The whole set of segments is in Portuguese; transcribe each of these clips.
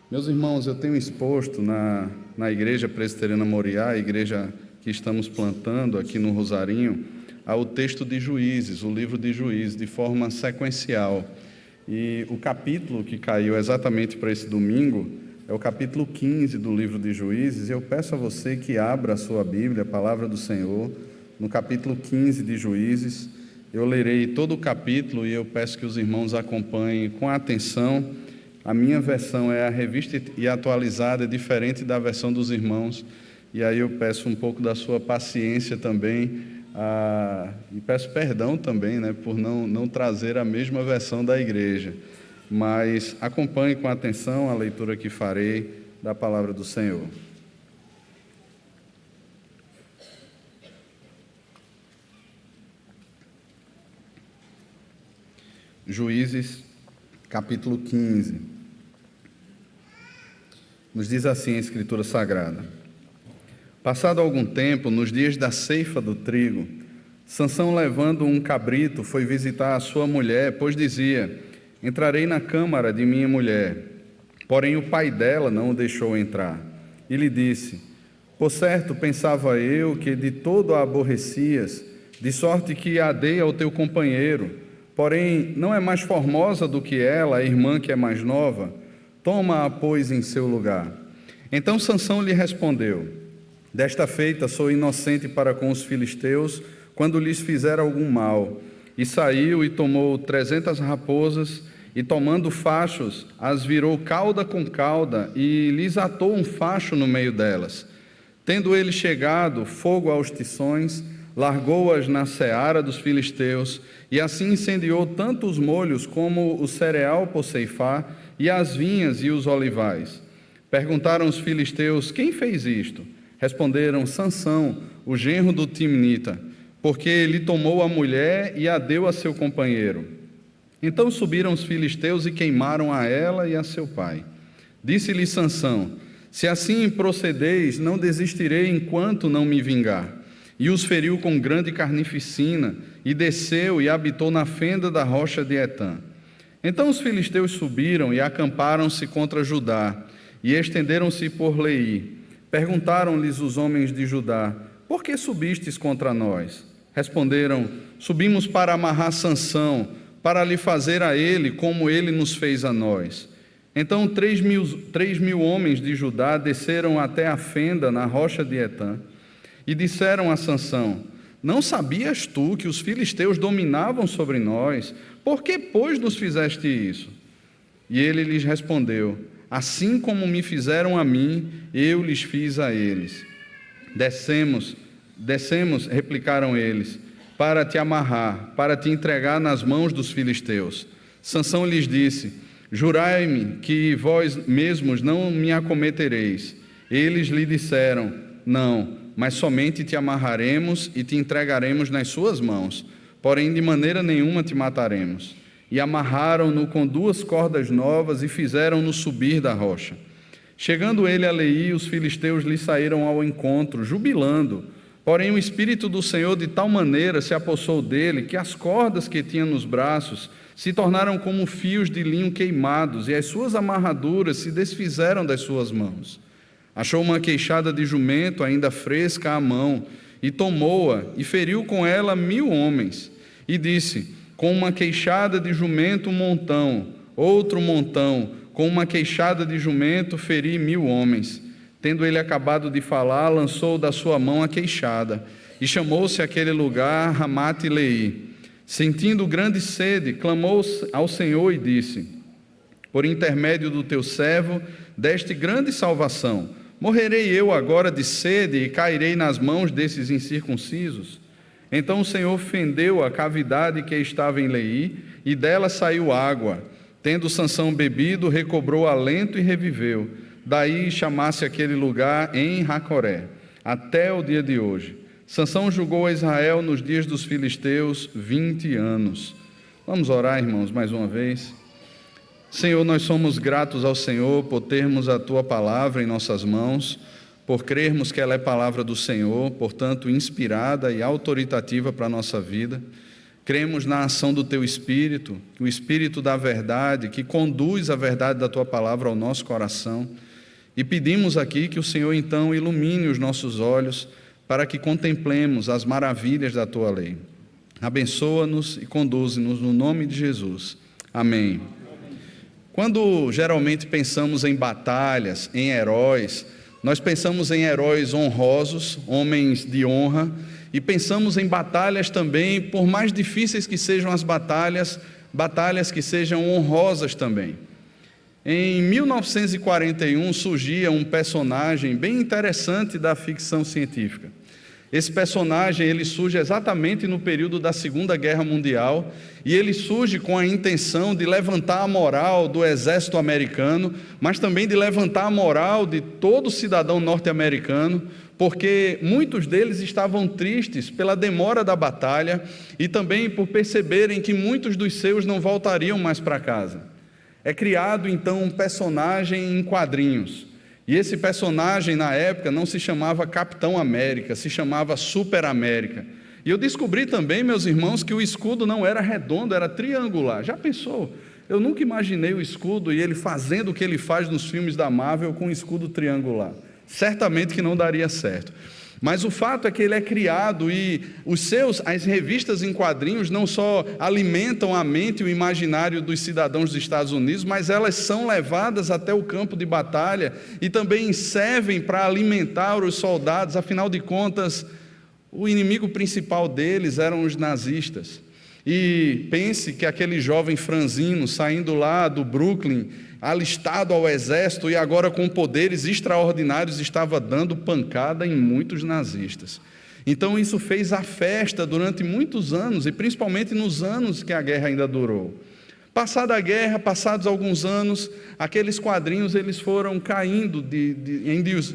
Meus irmãos, eu tenho exposto na Igreja Presbiteriana Moriá, a igreja que estamos plantando aqui no Rosarinho, ao texto de Juízes, o livro de Juízes, de forma sequencial. E o capítulo que caiu exatamente para esse domingo é o capítulo 15 do livro de Juízes. Eu peço a você que abra a sua Bíblia, a Palavra do Senhor, no capítulo 15 de Juízes. Eu lerei todo o capítulo e eu peço que os irmãos acompanhem com atenção. A minha versão é a revista e atualizada, é diferente da versão dos irmãos, e aí eu peço um pouco da sua paciência também, e peço perdão também, por não trazer a mesma versão da igreja, mas acompanhe com atenção a leitura que farei da Palavra do Senhor. Juízes, capítulo 15. Nos diz assim a Escritura Sagrada: Passado algum tempo, nos dias da ceifa do trigo, Sansão, levando um cabrito, foi visitar a sua mulher, pois dizia: Entrarei na câmara de minha mulher. Porém o pai dela não o deixou entrar. E lhe disse: Por certo pensava eu que de todo a aborrecias, de sorte que a dei ao teu companheiro. Porém não é mais formosa do que ela, a irmã que é mais nova? Toma-a, pois, em seu lugar. Então Sansão lhe respondeu: Desta feita sou inocente para com os filisteus, quando lhes fizer algum mal. E saiu e tomou 300 raposas, e tomando fachos, as virou cauda com cauda, e lhes atou um facho no meio delas. Tendo ele chegado, fogo aos tições, largou-as na seara dos filisteus, e assim incendiou tanto os molhos como o cereal por ceifar, e as vinhas e os olivais. Perguntaram os filisteus: Quem fez isto? Responderam: Sansão, o genro do Timnita, porque ele tomou a mulher e a deu a seu companheiro. Então subiram os filisteus e queimaram a ela e a seu pai. Disse-lhe Sansão: Se assim procedeis, não desistirei enquanto não me vingar. E os feriu com grande carnificina, e desceu e habitou na fenda da rocha de Etã. Então os filisteus subiram e acamparam-se contra Judá, e estenderam-se por Leí. Perguntaram-lhes os homens de Judá: Por que subistes contra nós? Responderam: Subimos para amarrar Sansão, para lhe fazer a ele como ele nos fez a nós. Então 3.000 homens de Judá desceram até a fenda na rocha de Etã, e disseram a Sansão: Não sabias tu que os filisteus dominavam sobre nós? Por que, pois, nos fizeste isso? E ele lhes respondeu: Assim como me fizeram a mim, eu lhes fiz a eles. Descemos, replicaram eles, para te amarrar, para te entregar nas mãos dos filisteus. Sansão lhes disse: Jurai-me que vós mesmos não me acometereis. Eles lhe disseram: Não, mas somente te amarraremos e te entregaremos nas suas mãos, porém de maneira nenhuma te mataremos. E amarraram-no com 2 cordas novas e fizeram-no subir da rocha. Chegando ele a Leí, os filisteus lhe saíram ao encontro, jubilando. Porém o Espírito do Senhor de tal maneira se apossou dele, que as cordas que tinha nos braços se tornaram como fios de linho queimados, e as suas amarraduras se desfizeram das suas mãos. Achou uma queixada de jumento ainda fresca à mão, e tomou-a, e feriu com ela 1.000 homens. E disse: Com uma queixada de jumento um montão, outro montão, com uma queixada de jumento feri 1.000 homens. Tendo ele acabado de falar, lançou da sua mão a queixada, e chamou-se aquele lugar Ramate-Leí. Sentindo grande sede, clamou ao Senhor e disse: Por intermédio do teu servo deste grande salvação. Morrerei eu agora de sede e cairei nas mãos desses incircuncisos? Então o Senhor fendeu a cavidade que estava em Leí, e dela saiu água. Tendo Sansão bebido, recobrou alento e reviveu. Daí chamasse aquele lugar En-Hacoré, até o dia de hoje. Sansão julgou a Israel nos dias dos filisteus 20 anos. Vamos orar, irmãos, mais uma vez. Senhor, nós somos gratos ao Senhor por termos a Tua palavra em nossas mãos, por crermos que ela é palavra do Senhor, portanto inspirada e autoritativa para a nossa vida. Cremos na ação do Teu Espírito, o Espírito da verdade, que conduz a verdade da Tua palavra ao nosso coração. E pedimos aqui que o Senhor então ilumine os nossos olhos para que contemplemos as maravilhas da Tua lei. Abençoa-nos e conduze-nos no nome de Jesus. Amém. Quando geralmente pensamos em batalhas, em heróis, nós pensamos em heróis honrosos, homens de honra, e pensamos em batalhas também, por mais difíceis que sejam as batalhas que sejam honrosas também. Em 1941 surgia um personagem bem interessante da ficção científica. Esse personagem ele surge exatamente no período da Segunda Guerra Mundial e ele surge com a intenção de levantar a moral do exército americano, mas também de levantar a moral de todo cidadão norte-americano, porque muitos deles estavam tristes pela demora da batalha e também por perceberem que muitos dos seus não voltariam mais para casa. É criado então um personagem em quadrinhos. E esse personagem, na época, não se chamava Capitão América, se chamava Super América. E eu descobri também, meus irmãos, que o escudo não era redondo, era triangular. Já pensou? Eu nunca imaginei o escudo e ele fazendo o que ele faz nos filmes da Marvel com um escudo triangular. Certamente que não daria certo. Mas o fato é que ele é criado e as revistas em quadrinhos não só alimentam a mente e o imaginário dos cidadãos dos Estados Unidos, mas elas são levadas até o campo de batalha e também servem para alimentar os soldados. Afinal de contas, o inimigo principal deles eram os nazistas. E pense que aquele jovem franzino saindo lá do Brooklyn, alistado ao exército e agora com poderes extraordinários, estava dando pancada em muitos nazistas. Então isso fez a festa durante muitos anos, e principalmente nos anos que a guerra ainda durou. Passada a guerra, passados alguns anos, aqueles quadrinhos eles foram caindo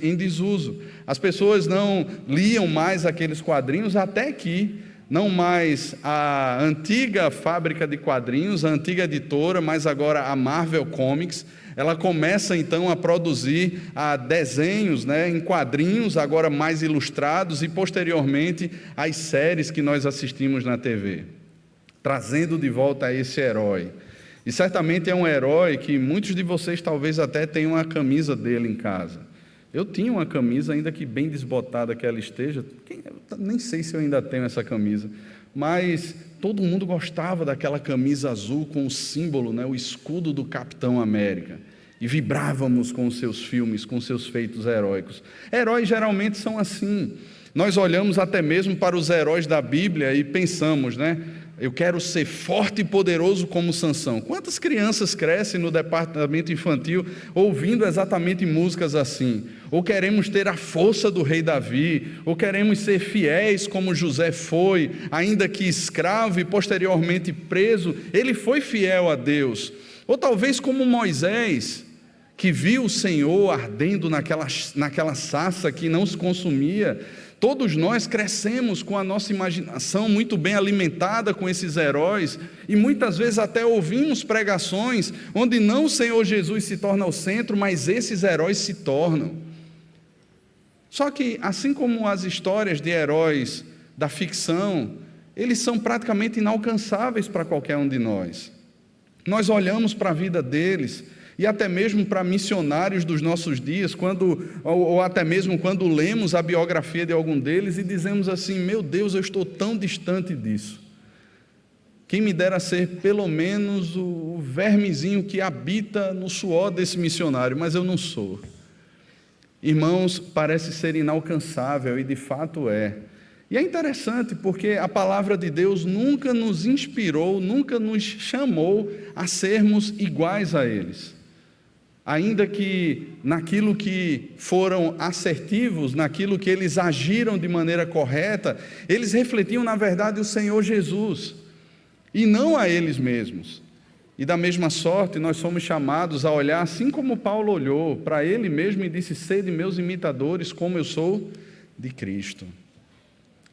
em desuso. As pessoas não liam mais aqueles quadrinhos, até que não mais a antiga fábrica de quadrinhos, a antiga editora, mas agora a Marvel Comics, ela começa então a produzir desenhos em quadrinhos, agora mais ilustrados, e posteriormente as séries que nós assistimos na TV, trazendo de volta esse herói. E certamente é um herói que muitos de vocês talvez até tenham a camisa dele em casa. Eu tinha uma camisa, ainda que bem desbotada que ela esteja, nem sei se eu ainda tenho essa camisa, mas todo mundo gostava daquela camisa azul com o símbolo, o escudo do Capitão América, e vibrávamos com os seus filmes, com os seus feitos heróicos. Heróis geralmente são assim. Nós olhamos até mesmo para os heróis da Bíblia e pensamos, eu quero ser forte e poderoso como Sansão. Quantas crianças crescem no departamento infantil ouvindo exatamente músicas assim? Ou queremos ter a força do rei Davi, ou queremos ser fiéis como José foi, ainda que escravo e posteriormente preso, ele foi fiel a Deus. Ou talvez como Moisés, que viu o Senhor ardendo naquela sarça que não se consumia. Todos nós crescemos com a nossa imaginação muito bem alimentada com esses heróis e muitas vezes até ouvimos pregações onde não o Senhor Jesus se torna o centro, mas esses heróis se tornam. Só que, assim como as histórias de heróis da ficção, eles são praticamente inalcançáveis para qualquer um de nós. Nós olhamos para a vida deles e até mesmo para missionários dos nossos dias, ou até mesmo quando lemos a biografia de algum deles e dizemos assim: meu Deus, eu estou tão distante disso. Quem me dera ser pelo menos o vermezinho que habita no suor desse missionário, mas eu não sou. Irmãos, parece ser inalcançável e de fato é. E é interessante porque a palavra de Deus nunca nos inspirou, nunca nos chamou a sermos iguais a eles. Ainda que naquilo que foram assertivos, naquilo que eles agiram de maneira correta, eles refletiam na verdade o Senhor Jesus, e não a eles mesmos. E da mesma sorte nós somos chamados a olhar assim como Paulo olhou para ele mesmo e disse: sede meus imitadores como eu sou de Cristo.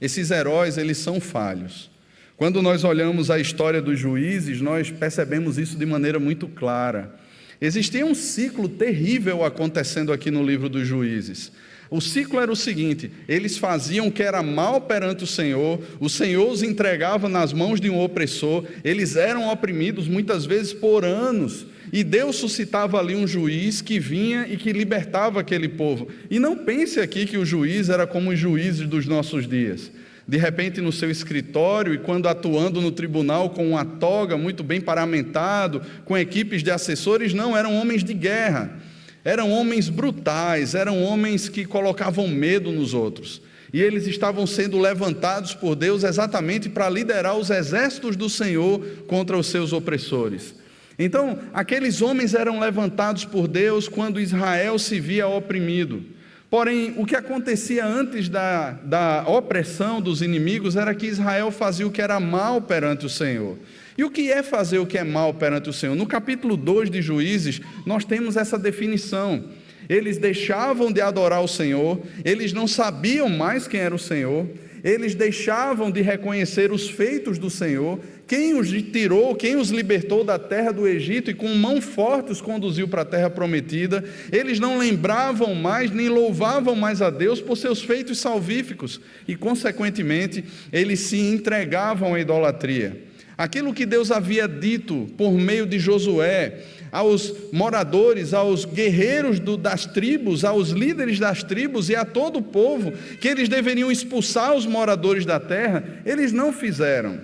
Esses heróis, eles são falhos. Quando nós olhamos a história dos juízes, nós percebemos isso de maneira muito clara. Existia um ciclo terrível acontecendo aqui no livro dos Juízes. O ciclo era o seguinte: eles faziam o que era mal perante o Senhor os entregava nas mãos de um opressor, eles eram oprimidos muitas vezes por anos, e Deus suscitava ali um juiz que vinha e que libertava aquele povo. E não pense aqui que o juiz era como os juízes dos nossos dias, de repente no seu escritório, e quando atuando no tribunal com uma toga muito bem paramentado, com equipes de assessores. Não, eram homens de guerra, eram homens brutais, eram homens que colocavam medo nos outros, e eles estavam sendo levantados por Deus exatamente para liderar os exércitos do Senhor contra os seus opressores. Então, aqueles homens eram levantados por Deus quando Israel se via oprimido. Porém, o que acontecia antes da opressão dos inimigos era que Israel fazia o que era mal perante o Senhor. E o que é fazer o que é mal perante o Senhor? No capítulo 2 de Juízes, nós temos essa definição. Eles deixavam de adorar o Senhor, eles não sabiam mais quem era o Senhor, eles deixavam de reconhecer os feitos do Senhor, quem os tirou, quem os libertou da terra do Egito e com mão forte os conduziu para a terra prometida. Eles não lembravam mais, nem louvavam mais a Deus por seus feitos salvíficos, e consequentemente eles se entregavam à idolatria. Aquilo que Deus havia dito por meio de Josué aos moradores, aos guerreiros das tribos, aos líderes das tribos e a todo o povo, que eles deveriam expulsar os moradores da terra, eles não fizeram.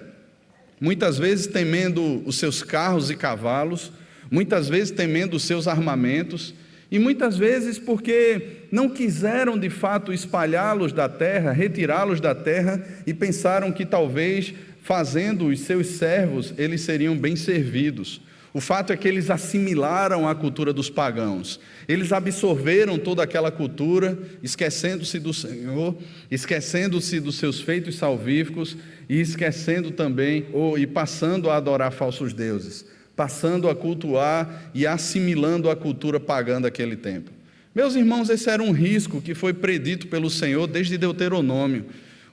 Muitas vezes temendo os seus carros e cavalos, muitas vezes temendo os seus armamentos, e muitas vezes porque não quiseram de fato espalhá-los da terra, retirá-los da terra, e pensaram que talvez fazendo os seus servos eles seriam bem servidos. O fato é que eles assimilaram a cultura dos pagãos, eles absorveram toda aquela cultura, esquecendo-se do Senhor, esquecendo-se dos seus feitos salvíficos, e esquecendo também, e passando a adorar falsos deuses, passando a cultuar e assimilando a cultura pagã daquele tempo. Meus irmãos, esse era um risco que foi predito pelo Senhor desde Deuteronômio.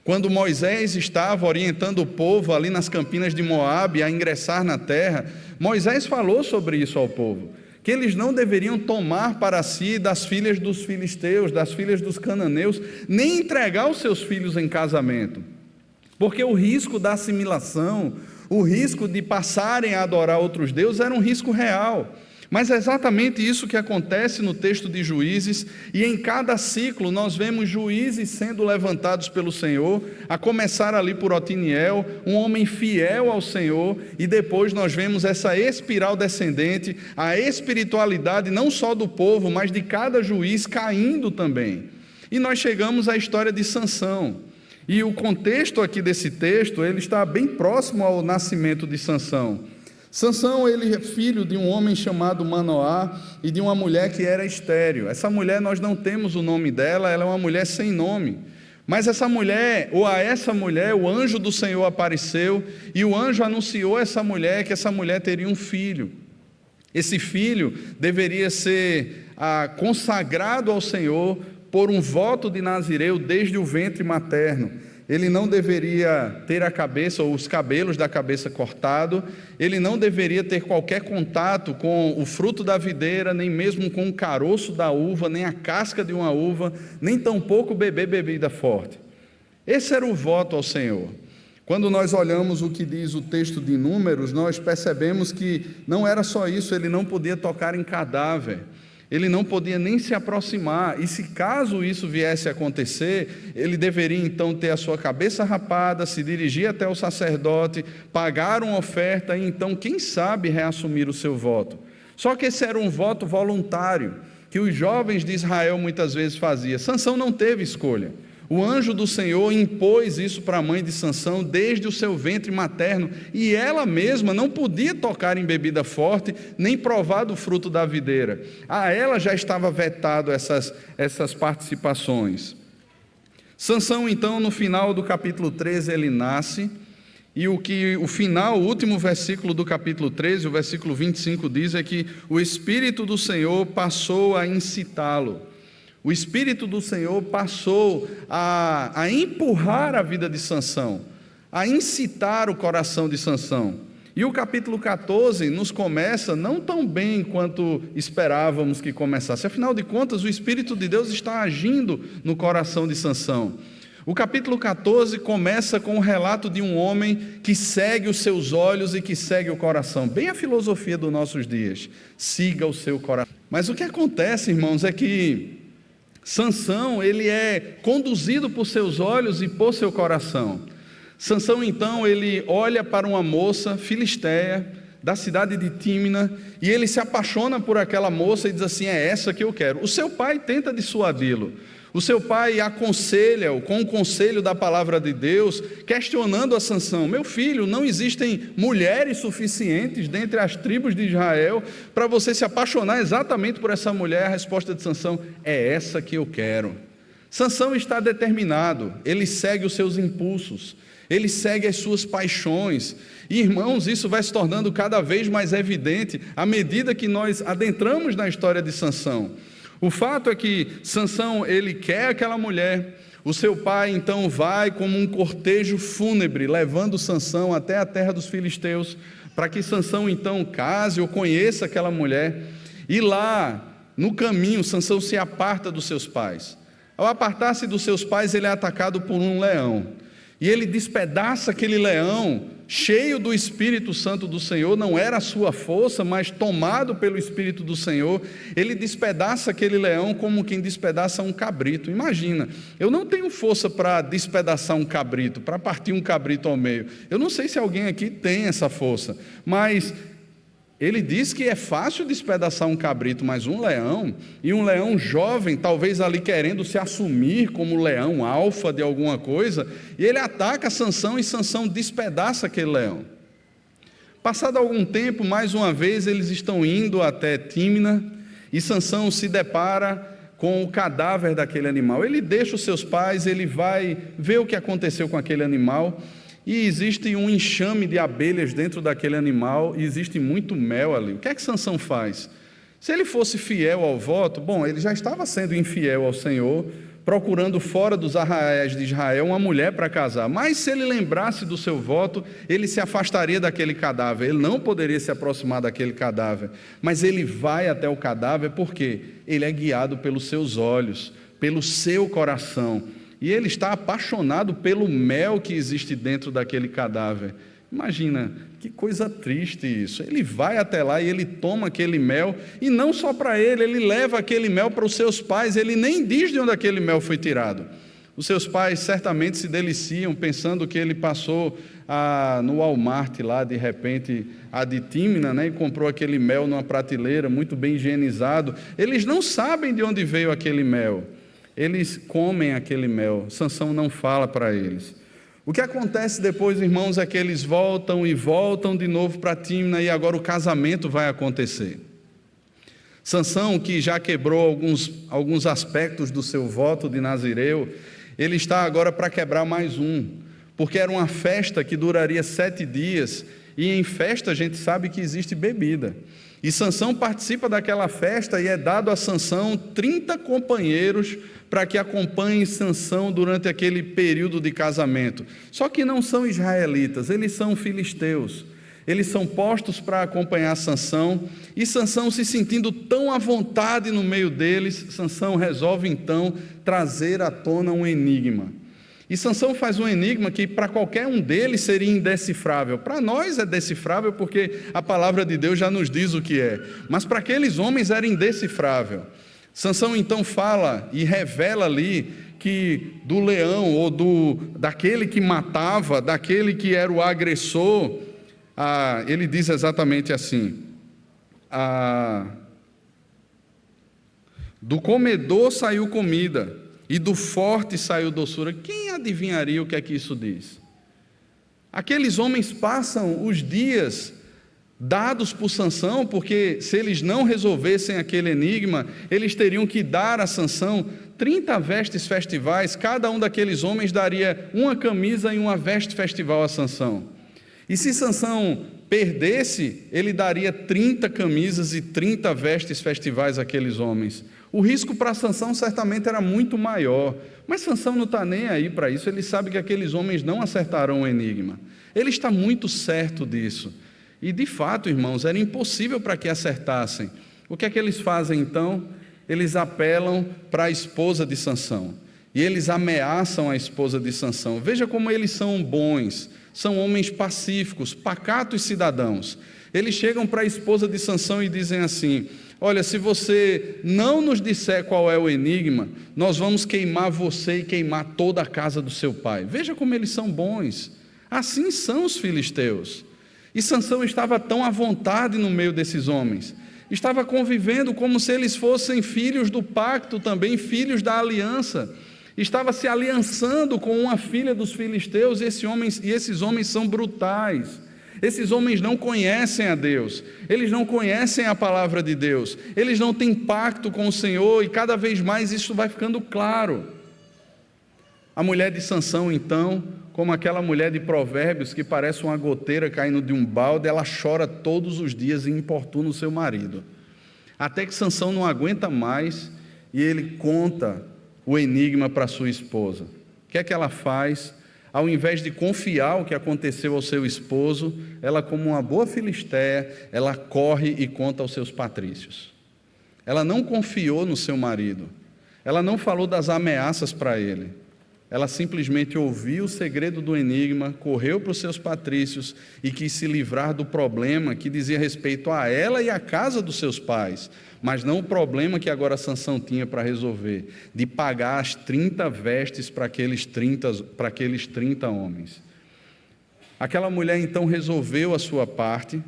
Quando Moisés estava orientando o povo ali nas campinas de Moabe a ingressar na terra, Moisés falou sobre isso ao povo, que eles não deveriam tomar para si das filhas dos filisteus, das filhas dos cananeus, nem entregar os seus filhos em casamento, porque o risco da assimilação, o risco de passarem a adorar outros deuses era um risco real. Mas é exatamente isso que acontece no texto de Juízes, e em cada ciclo nós vemos juízes sendo levantados pelo Senhor, a começar ali por Otiniel, um homem fiel ao Senhor, e depois nós vemos essa espiral descendente, a espiritualidade não só do povo, mas de cada juiz caindo também. E nós chegamos à história de Sansão, e o contexto aqui desse texto, ele está bem próximo ao nascimento de Sansão. Sansão, ele é filho de um homem chamado Manoá e de uma mulher que era estéril. Essa mulher, nós não temos o nome dela, ela é uma mulher sem nome. Mas essa mulher, ou a essa mulher, o anjo do Senhor apareceu, e o anjo anunciou a essa mulher que essa mulher teria um filho. Esse filho deveria ser consagrado ao Senhor por um voto de Nazireu desde o ventre materno. Ele não deveria ter a cabeça ou os cabelos da cabeça cortado, ele não deveria ter qualquer contato com o fruto da videira, nem mesmo com o caroço da uva, nem a casca de uma uva, nem tampouco beber bebida forte. Esse era o voto ao Senhor. Quando nós olhamos o que diz o texto de Números, nós percebemos que não era só isso, ele não podia tocar em cadáver, ele não podia nem se aproximar, e se caso isso viesse a acontecer, ele deveria então ter a sua cabeça rapada, se dirigir até o sacerdote, pagar uma oferta e então, quem sabe, reassumir o seu voto. Só que esse era um voto voluntário, que os jovens de Israel muitas vezes faziam. Sansão não teve escolha. O anjo do Senhor impôs isso para a mãe de Sansão desde o seu ventre materno, e ela mesma não podia tocar em bebida forte, nem provar do fruto da videira. A ela já estava vetado essas participações. Sansão, então, no final do capítulo 13, ele nasce, e o último versículo do capítulo 13, o versículo 25, diz é que o Espírito do Senhor passou a incitá-lo. O Espírito do Senhor passou a empurrar a vida de Sansão, a incitar o coração de Sansão. E o capítulo 14 nos começa não tão bem quanto esperávamos que começasse. Afinal de contas, o Espírito de Deus está agindo no coração de Sansão. O capítulo 14 começa com o relato de um homem que segue os seus olhos e que segue o coração. Bem a filosofia dos nossos dias. Siga o seu coração. Mas o que acontece, irmãos, é que Sansão, ele é conduzido por seus olhos e por seu coração. Sansão, então, ele olha para uma moça filisteia da cidade de Tímina e ele se apaixona por aquela moça e diz assim: é essa que eu quero. O seu pai tenta dissuadi-lo. O seu pai aconselha-o com o conselho da palavra de Deus, questionando a Sansão: meu filho, não existem mulheres suficientes dentre as tribos de Israel para você se apaixonar exatamente por essa mulher. A resposta de Sansão: é essa que eu quero. Sansão está determinado, ele segue os seus impulsos, ele segue as suas paixões. E, irmãos, isso vai se tornando cada vez mais evidente à medida que nós adentramos na história de Sansão. O fato é que Sansão, ele quer aquela mulher. O seu pai então vai como um cortejo fúnebre, levando Sansão até a terra dos filisteus, para que Sansão então case ou conheça aquela mulher. E lá, no caminho, Sansão se aparta dos seus pais. Ao apartar-se dos seus pais, ele é atacado por um leão. E ele despedaça aquele leão, cheio do Espírito Santo do Senhor. Não era a sua força, mas tomado pelo Espírito do Senhor, ele despedaça aquele leão como quem despedaça um cabrito. Imagina, eu não tenho força para despedaçar um cabrito, para partir um cabrito ao meio. Eu não sei se alguém aqui tem essa força, mas ele diz que é fácil despedaçar um cabrito, mas um leão, e um leão jovem, talvez ali querendo se assumir como leão alfa de alguma coisa, e ele ataca Sansão e Sansão despedaça aquele leão. Passado algum tempo, mais uma vez, eles estão indo até Tímina, e Sansão se depara com o cadáver daquele animal. Ele deixa os seus pais, ele vai ver o que aconteceu com aquele animal, e existe um enxame de abelhas dentro daquele animal, e existe muito mel ali. O que é que Sansão faz? Se ele fosse fiel ao voto, bom, ele já estava sendo infiel ao Senhor, procurando fora dos arraiais de Israel uma mulher para casar. Mas se ele lembrasse do seu voto, ele se afastaria daquele cadáver, ele não poderia se aproximar daquele cadáver. Mas ele vai até o cadáver porque ele é guiado pelos seus olhos, pelo seu coração. E ele está apaixonado pelo mel que existe dentro daquele cadáver. Imagina, que coisa triste isso. Ele vai até lá e ele toma aquele mel, e não só para ele, ele leva aquele mel para os seus pais, ele nem diz de onde aquele mel foi tirado. Os seus pais certamente se deliciam, pensando que ele passou no Walmart lá, de repente, a de Tímina, né, e comprou aquele mel numa prateleira, muito bem higienizado. Eles não sabem de onde veio aquele mel. Eles comem aquele mel. Sansão não fala para eles. O que acontece depois, irmãos, é que eles voltam e voltam de novo para Tímina, e agora o casamento vai acontecer. Sansão, que já quebrou alguns aspectos do seu voto de nazireu, ele está agora para quebrar mais um, porque era uma festa que duraria 7 dias, e em festa a gente sabe que existe bebida. E Sansão participa daquela festa, e é dado a Sansão 30 companheiros para que acompanhem Sansão durante aquele período de casamento. Só que não são israelitas, eles são filisteus. Eles são postos para acompanhar Sansão, e Sansão, se sentindo tão à vontade no meio deles, Sansão resolve então trazer à tona um enigma. E Sansão faz um enigma que para qualquer um deles seria indecifrável. Para nós é decifrável porque a palavra de Deus já nos diz o que é, mas para aqueles homens era indecifrável. Sansão então fala e revela ali que do leão, ou daquele que matava, daquele que era o agressor, ele diz exatamente assim: do comedor saiu comida, e do forte saiu doçura. Quem adivinharia o que é que isso diz? Aqueles homens passam os dias dados por Sansão, porque se eles não resolvessem aquele enigma, eles teriam que dar a Sansão 30 vestes festivais. Cada um daqueles homens daria uma camisa e uma veste festival a Sansão. E se Sansão perdesse, ele daria 30 camisas e 30 vestes festivais àqueles homens. O risco para Sansão certamente era muito maior, mas Sansão não está nem aí para isso. Ele sabe que aqueles homens não acertarão o enigma. Ele está muito certo disso. E de fato, irmãos, era impossível para que acertassem. O que é que eles fazem então? Eles apelam para a esposa de Sansão. E eles ameaçam a esposa de Sansão. Veja como eles são bons, são homens pacíficos, pacatos cidadãos. Eles chegam para a esposa de Sansão e dizem assim: olha, se você não nos disser qual é o enigma, nós vamos queimar você e queimar toda a casa do seu pai. Veja como eles são bons. Assim são os filisteus. E Sansão estava tão à vontade no meio desses homens. Estava convivendo como se eles fossem filhos do pacto também, filhos da aliança. Estava se aliançando com uma filha dos filisteus, e esses homens são brutais. Esses homens não conhecem a Deus, eles não conhecem a palavra de Deus, eles não têm pacto com o Senhor, e cada vez mais isso vai ficando claro. A mulher de Sansão, então, como aquela mulher de Provérbios que parece uma goteira caindo de um balde, ela chora todos os dias e importuna o seu marido. Até que Sansão não aguenta mais e ele conta o enigma para sua esposa. O que é que ela faz? Ao invés de confiar o que aconteceu ao seu esposo, ela, como uma boa filisteia, ela corre e conta aos seus patrícios. Ela não confiou no seu marido, ela não falou das ameaças para ele, ela simplesmente ouviu o segredo do enigma, correu para os seus patrícios e quis se livrar do problema que dizia respeito a ela e à casa dos seus pais, mas não o problema que agora Sansão tinha para resolver, de pagar as 30 vestes para aqueles 30 homens. Aquela mulher então resolveu a sua parte,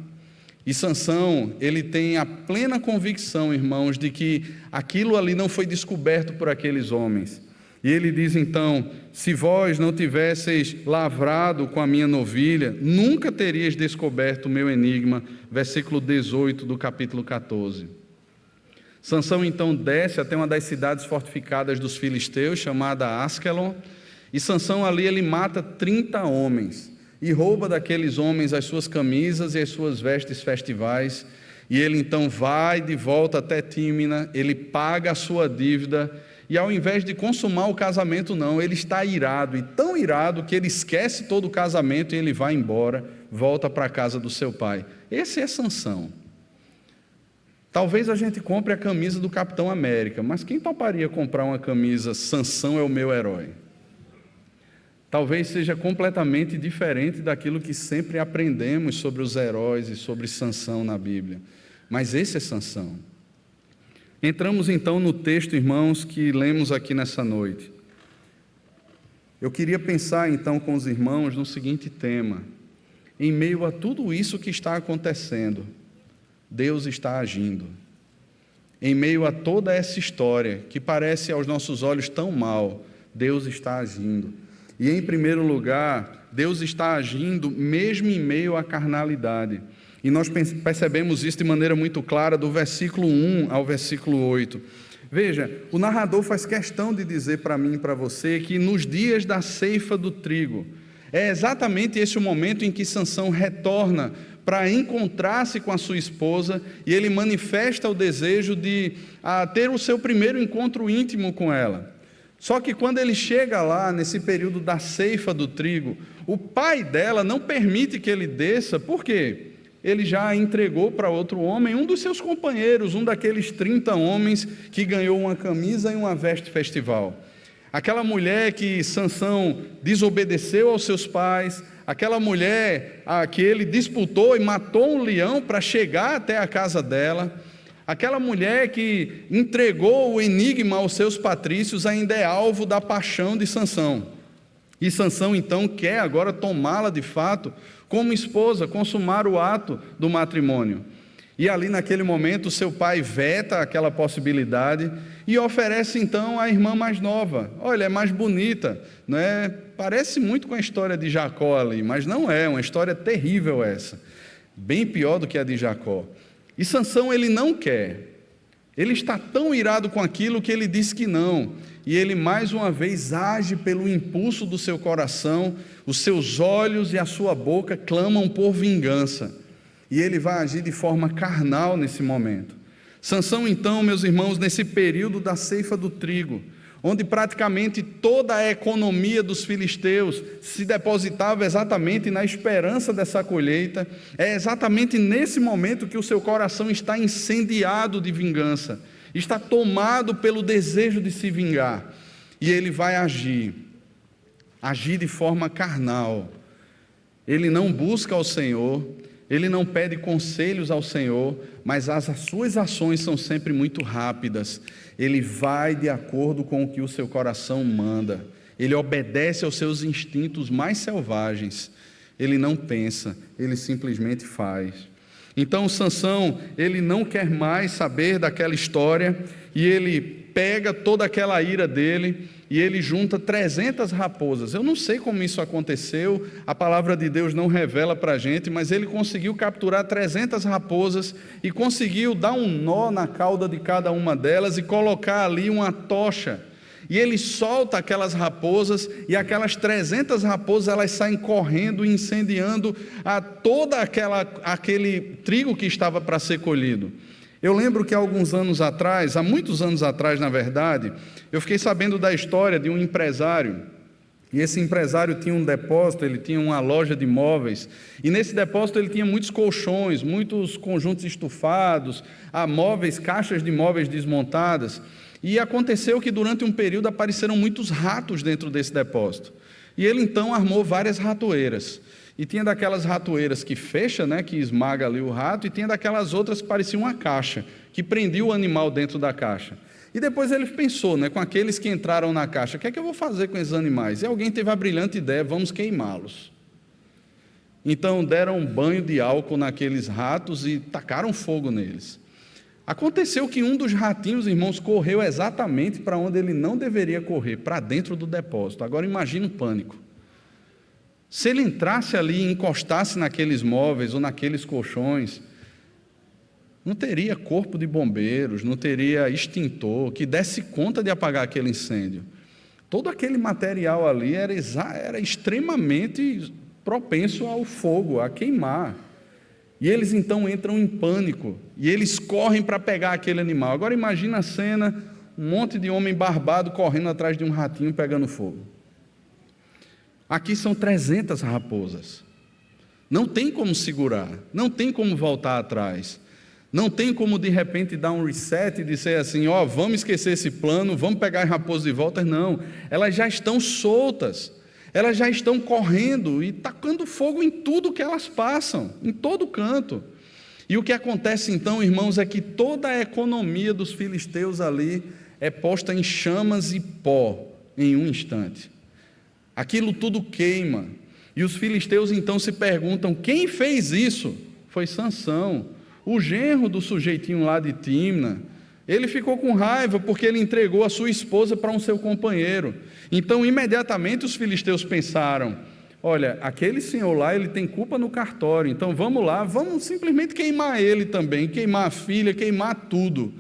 e Sansão, ele tem a plena convicção, irmãos, de que aquilo ali não foi descoberto por aqueles homens. E ele diz então: se vós não tivesseis lavrado com a minha novilha, nunca terias descoberto o meu enigma. Versículo 18 do capítulo 14. Sansão então desce até uma das cidades fortificadas dos filisteus, chamada Asquelon, e Sansão ali ele mata 30 homens, e rouba daqueles homens as suas camisas e as suas vestes festivais, e ele então vai de volta até Tímina, ele paga a sua dívida, e ao invés de consumar o casamento, não, ele está irado, e tão irado que ele esquece todo o casamento e ele vai embora, volta para a casa do seu pai. Esse é Sansão. Talvez a gente compre a camisa do Capitão América, mas quem toparia comprar uma camisa Sansão é o meu herói? Talvez seja completamente diferente daquilo que sempre aprendemos sobre os heróis e sobre Sansão na Bíblia, mas esse é Sansão. Entramos então no texto, irmãos, que lemos aqui nessa noite. Eu queria pensar então com os irmãos no seguinte tema: em meio a tudo isso que está acontecendo, Deus está agindo. Em meio a toda essa história que parece aos nossos olhos tão mal, Deus está agindo. E em primeiro lugar, Deus está agindo mesmo em meio à carnalidade. E nós percebemos isso de maneira muito clara do versículo 1 ao versículo 8. Veja, o narrador faz questão de dizer para mim e para você que nos dias da ceifa do trigo, é exatamente esse o momento em que Sansão retorna para encontrar-se com a sua esposa, e ele manifesta o desejo de ter o seu primeiro encontro íntimo com ela. Só que quando ele chega lá, nesse período da ceifa do trigo, o pai dela não permite que ele desça. Por quê? Ele já entregou para outro homem, um dos seus companheiros, um daqueles 30 homens que ganhou uma camisa e uma veste festival. Aquela mulher que Sansão desobedeceu aos seus pais, aquela mulher que ele disputou e matou um leão para chegar até a casa dela, aquela mulher que entregou o enigma aos seus patrícios, ainda é alvo da paixão de Sansão. E Sansão então quer agora tomá-la de fato como esposa, consumar o ato do matrimônio. E ali naquele momento seu pai veta aquela possibilidade e oferece então a irmã mais nova. Olha, é mais bonita, não é? Parece muito com a história de Jacó ali, mas não é, uma história terrível essa, bem pior do que a de Jacó. E Sansão ele não quer. Ele está tão irado com aquilo que ele diz que não, e ele mais uma vez age pelo impulso do seu coração, os seus olhos e a sua boca clamam por vingança, e ele vai agir de forma carnal nesse momento. Sansão então, meus irmãos, nesse período da ceifa do trigo, onde praticamente toda a economia dos filisteus se depositava exatamente na esperança dessa colheita, é exatamente nesse momento que o seu coração está incendiado de vingança, está tomado pelo desejo de se vingar, e ele vai agir de forma carnal. Ele não busca ao Senhor, ele não pede conselhos ao Senhor, mas as suas ações são sempre muito rápidas. Ele vai de acordo com o que o seu coração manda, ele obedece aos seus instintos mais selvagens, ele não pensa, ele simplesmente faz. Então Sansão, ele não quer mais saber daquela história, e ele pega toda aquela ira dele, e ele junta 300 raposas. Eu não sei como isso aconteceu, a palavra de Deus não revela para a gente, mas ele conseguiu capturar 300 raposas e conseguiu dar um nó na cauda de cada uma delas e colocar ali uma tocha. E ele solta aquelas raposas, e aquelas 300 raposas, elas saem correndo, incendiando aquele trigo que estava para ser colhido. Eu lembro que há muitos anos atrás, na verdade, eu fiquei sabendo da história de um empresário, e esse empresário tinha um depósito, ele tinha uma loja de móveis, e nesse depósito ele tinha muitos colchões, muitos conjuntos estufados, móveis, caixas de móveis desmontadas, e aconteceu que durante um período apareceram muitos ratos dentro desse depósito, e ele então armou várias ratoeiras. E tinha daquelas ratoeiras que fecha, né, que esmaga ali o rato, e tinha daquelas outras que pareciam uma caixa, que prendia o animal dentro da caixa. E depois ele pensou, né, com aqueles que entraram na caixa, o que é que eu vou fazer com esses animais? E alguém teve a brilhante ideia, vamos queimá-los. Então deram um banho de álcool naqueles ratos e tacaram fogo neles. Aconteceu que um dos ratinhos, irmãos, correu exatamente para onde ele não deveria correr, para dentro do depósito. Agora imagine o pânico. Se ele entrasse ali e encostasse naqueles móveis ou naqueles colchões, não teria corpo de bombeiros, não teria extintor que desse conta de apagar aquele incêndio. Todo aquele material ali era extremamente propenso ao fogo, a queimar. E eles então entram em pânico, e eles correm para pegar aquele animal. Agora imagina a cena, um monte de homem barbado correndo atrás de um ratinho pegando fogo. Aqui são 300 raposas, não tem como segurar, não tem como voltar atrás, não tem como de repente dar um reset e dizer assim, vamos esquecer esse plano, vamos pegar as raposas de volta. Não, elas já estão soltas, elas já estão correndo e tacando fogo em tudo que elas passam, em todo canto. E o que acontece então, irmãos, é que toda a economia dos filisteus ali é posta em chamas e pó em um instante. Aquilo tudo queima, e os filisteus então se perguntam, quem fez isso? Foi Sansão, o genro do sujeitinho lá de Tímna. Ele ficou com raiva porque ele entregou a sua esposa para um seu companheiro. Então imediatamente os filisteus pensaram, olha, aquele senhor lá, ele tem culpa no cartório, então vamos lá, vamos simplesmente queimar ele também, queimar a filha, queimar tudo.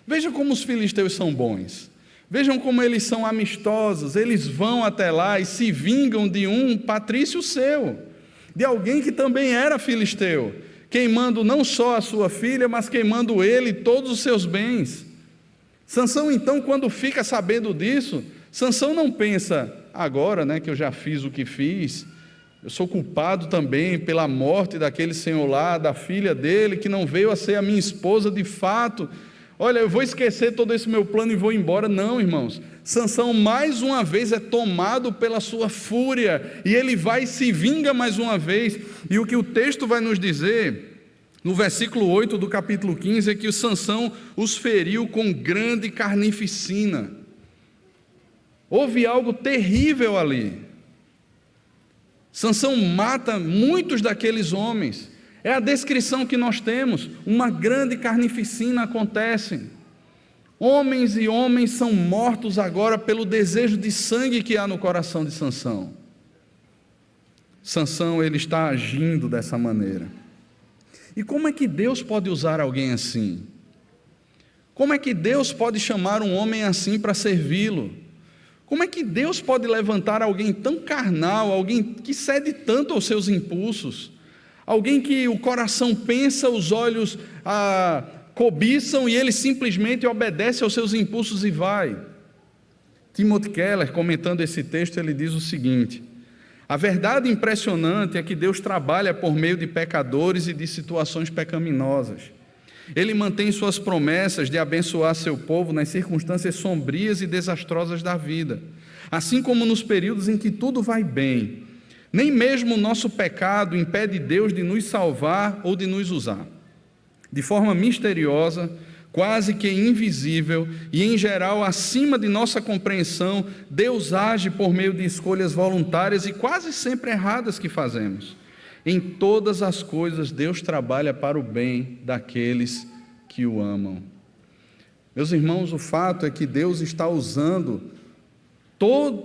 Veja como os filisteus são bons. Vejam como eles são amistosos, eles vão até lá e se vingam de um patrício seu, de alguém que também era filisteu, queimando não só a sua filha, mas queimando ele e todos os seus bens. Sansão então, quando fica sabendo disso, Sansão não pensa, agora, né, que eu já fiz o que fiz, eu sou culpado também pela morte daquele senhor lá, da filha dele, que não veio a ser a minha esposa de fato. Olha, eu vou esquecer todo esse meu plano e vou embora. Não, irmãos, Sansão mais uma vez é tomado pela sua fúria, e ele vai e se vinga mais uma vez, e o que o texto vai nos dizer, no versículo 8 do capítulo 15, é que o Sansão os feriu com grande carnificina. Houve algo terrível ali. Sansão mata muitos daqueles homens. É a descrição que nós temos, uma grande carnificina acontece. Homens e homens são mortos agora pelo desejo de sangue que há no coração de Sansão. Sansão, ele está agindo dessa maneira. E como é que Deus pode usar alguém assim? Como é que Deus pode chamar um homem assim para servi-lo? Como é que Deus pode levantar alguém tão carnal, alguém que cede tanto aos seus impulsos? Alguém que o coração pensa, os olhos cobiçam e ele simplesmente obedece aos seus impulsos e vai. Timothy Keller, comentando esse texto, ele diz o seguinte: a verdade impressionante é que Deus trabalha por meio de pecadores e de situações pecaminosas. Ele mantém suas promessas de abençoar seu povo nas circunstâncias sombrias e desastrosas da vida, assim como nos períodos em que tudo vai bem. Nem mesmo o nosso pecado impede Deus de nos salvar ou de nos usar. De forma misteriosa, quase que invisível e, em geral, acima de nossa compreensão, Deus age por meio de escolhas voluntárias e quase sempre erradas que fazemos. Em todas as coisas, Deus trabalha para o bem daqueles que o amam. Meus irmãos, o fato é que Deus está usando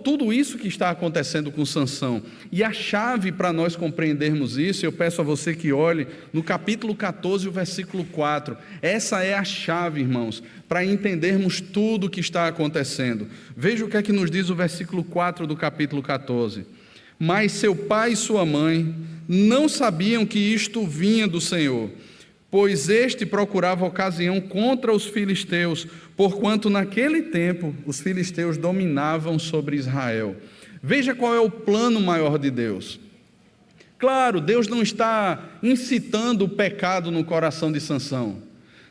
tudo isso que está acontecendo com Sansão, e a chave para nós compreendermos isso, eu peço a você que olhe no capítulo 14, o versículo 4, essa é a chave, irmãos, para entendermos tudo o que está acontecendo. Veja o que é que nos diz o versículo 4 do capítulo 14: mas seu pai e sua mãe não sabiam que isto vinha do Senhor, pois este procurava ocasião contra os filisteus, porquanto naquele tempo os filisteus dominavam sobre Israel. Veja qual é o plano maior de Deus. Claro, Deus não está incitando o pecado no coração de Sansão.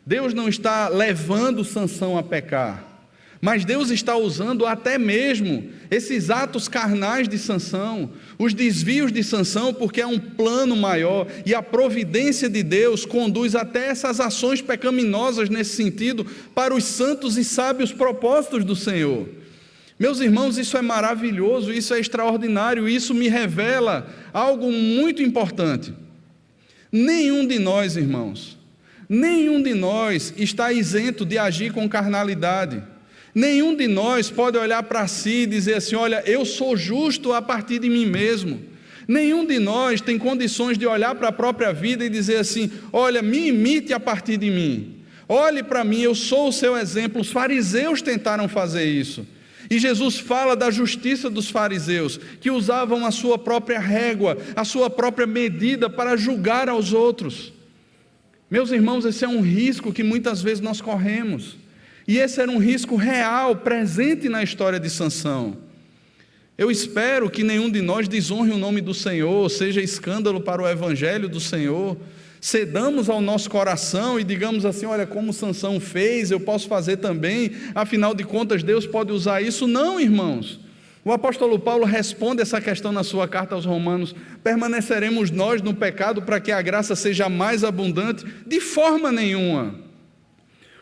Deus não está levando Sansão a pecar. Mas Deus está usando até mesmo esses atos carnais de Sansão, os desvios de Sansão, porque é um plano maior, e a providência de Deus conduz até essas ações pecaminosas nesse sentido, para os santos e sábios propósitos do Senhor. Meus irmãos, isso é maravilhoso, isso é extraordinário, isso me revela algo muito importante. Nenhum de nós, irmãos, nenhum de nós está isento de agir com carnalidade. Nenhum de nós pode olhar para si e dizer assim: olha, eu sou justo a partir de mim mesmo. Nenhum de nós tem condições de olhar para a própria vida e dizer assim: olha, me imite a partir de mim. Olhe para mim, eu sou o seu exemplo. Os fariseus tentaram fazer isso. E Jesus fala da justiça dos fariseus, que usavam a sua própria régua, a sua própria medida para julgar aos outros. Meus irmãos, esse é um risco que muitas vezes nós corremos. E esse era um risco real, presente na história de Sansão. Eu espero que nenhum de nós desonre o nome do Senhor, seja escândalo para o evangelho do Senhor, cedamos ao nosso coração e digamos assim: olha, como Sansão fez, eu posso fazer também, afinal de contas Deus pode usar isso. Não, irmãos. O apóstolo Paulo responde essa questão na sua carta aos Romanos: permaneceremos nós no pecado para que a graça seja mais abundante? De forma nenhuma.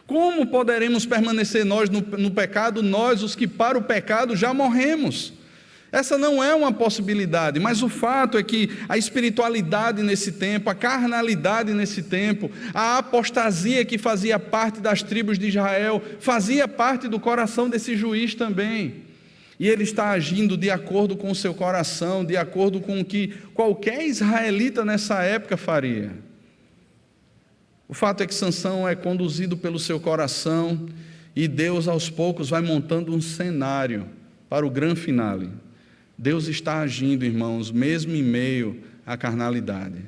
Como poderemos permanecer nós no pecado, nós os que para o pecado já morremos? Essa não é uma possibilidade, mas o fato é que a espiritualidade nesse tempo, a carnalidade nesse tempo, a apostasia que fazia parte das tribos de Israel, fazia parte do coração desse juiz também. E ele está agindo de acordo com o seu coração, de acordo com o que qualquer israelita nessa época faria. O fato é que Sansão é conduzido pelo seu coração e Deus aos poucos vai montando um cenário para o grande finale. Deus está agindo, irmãos, mesmo em meio à carnalidade.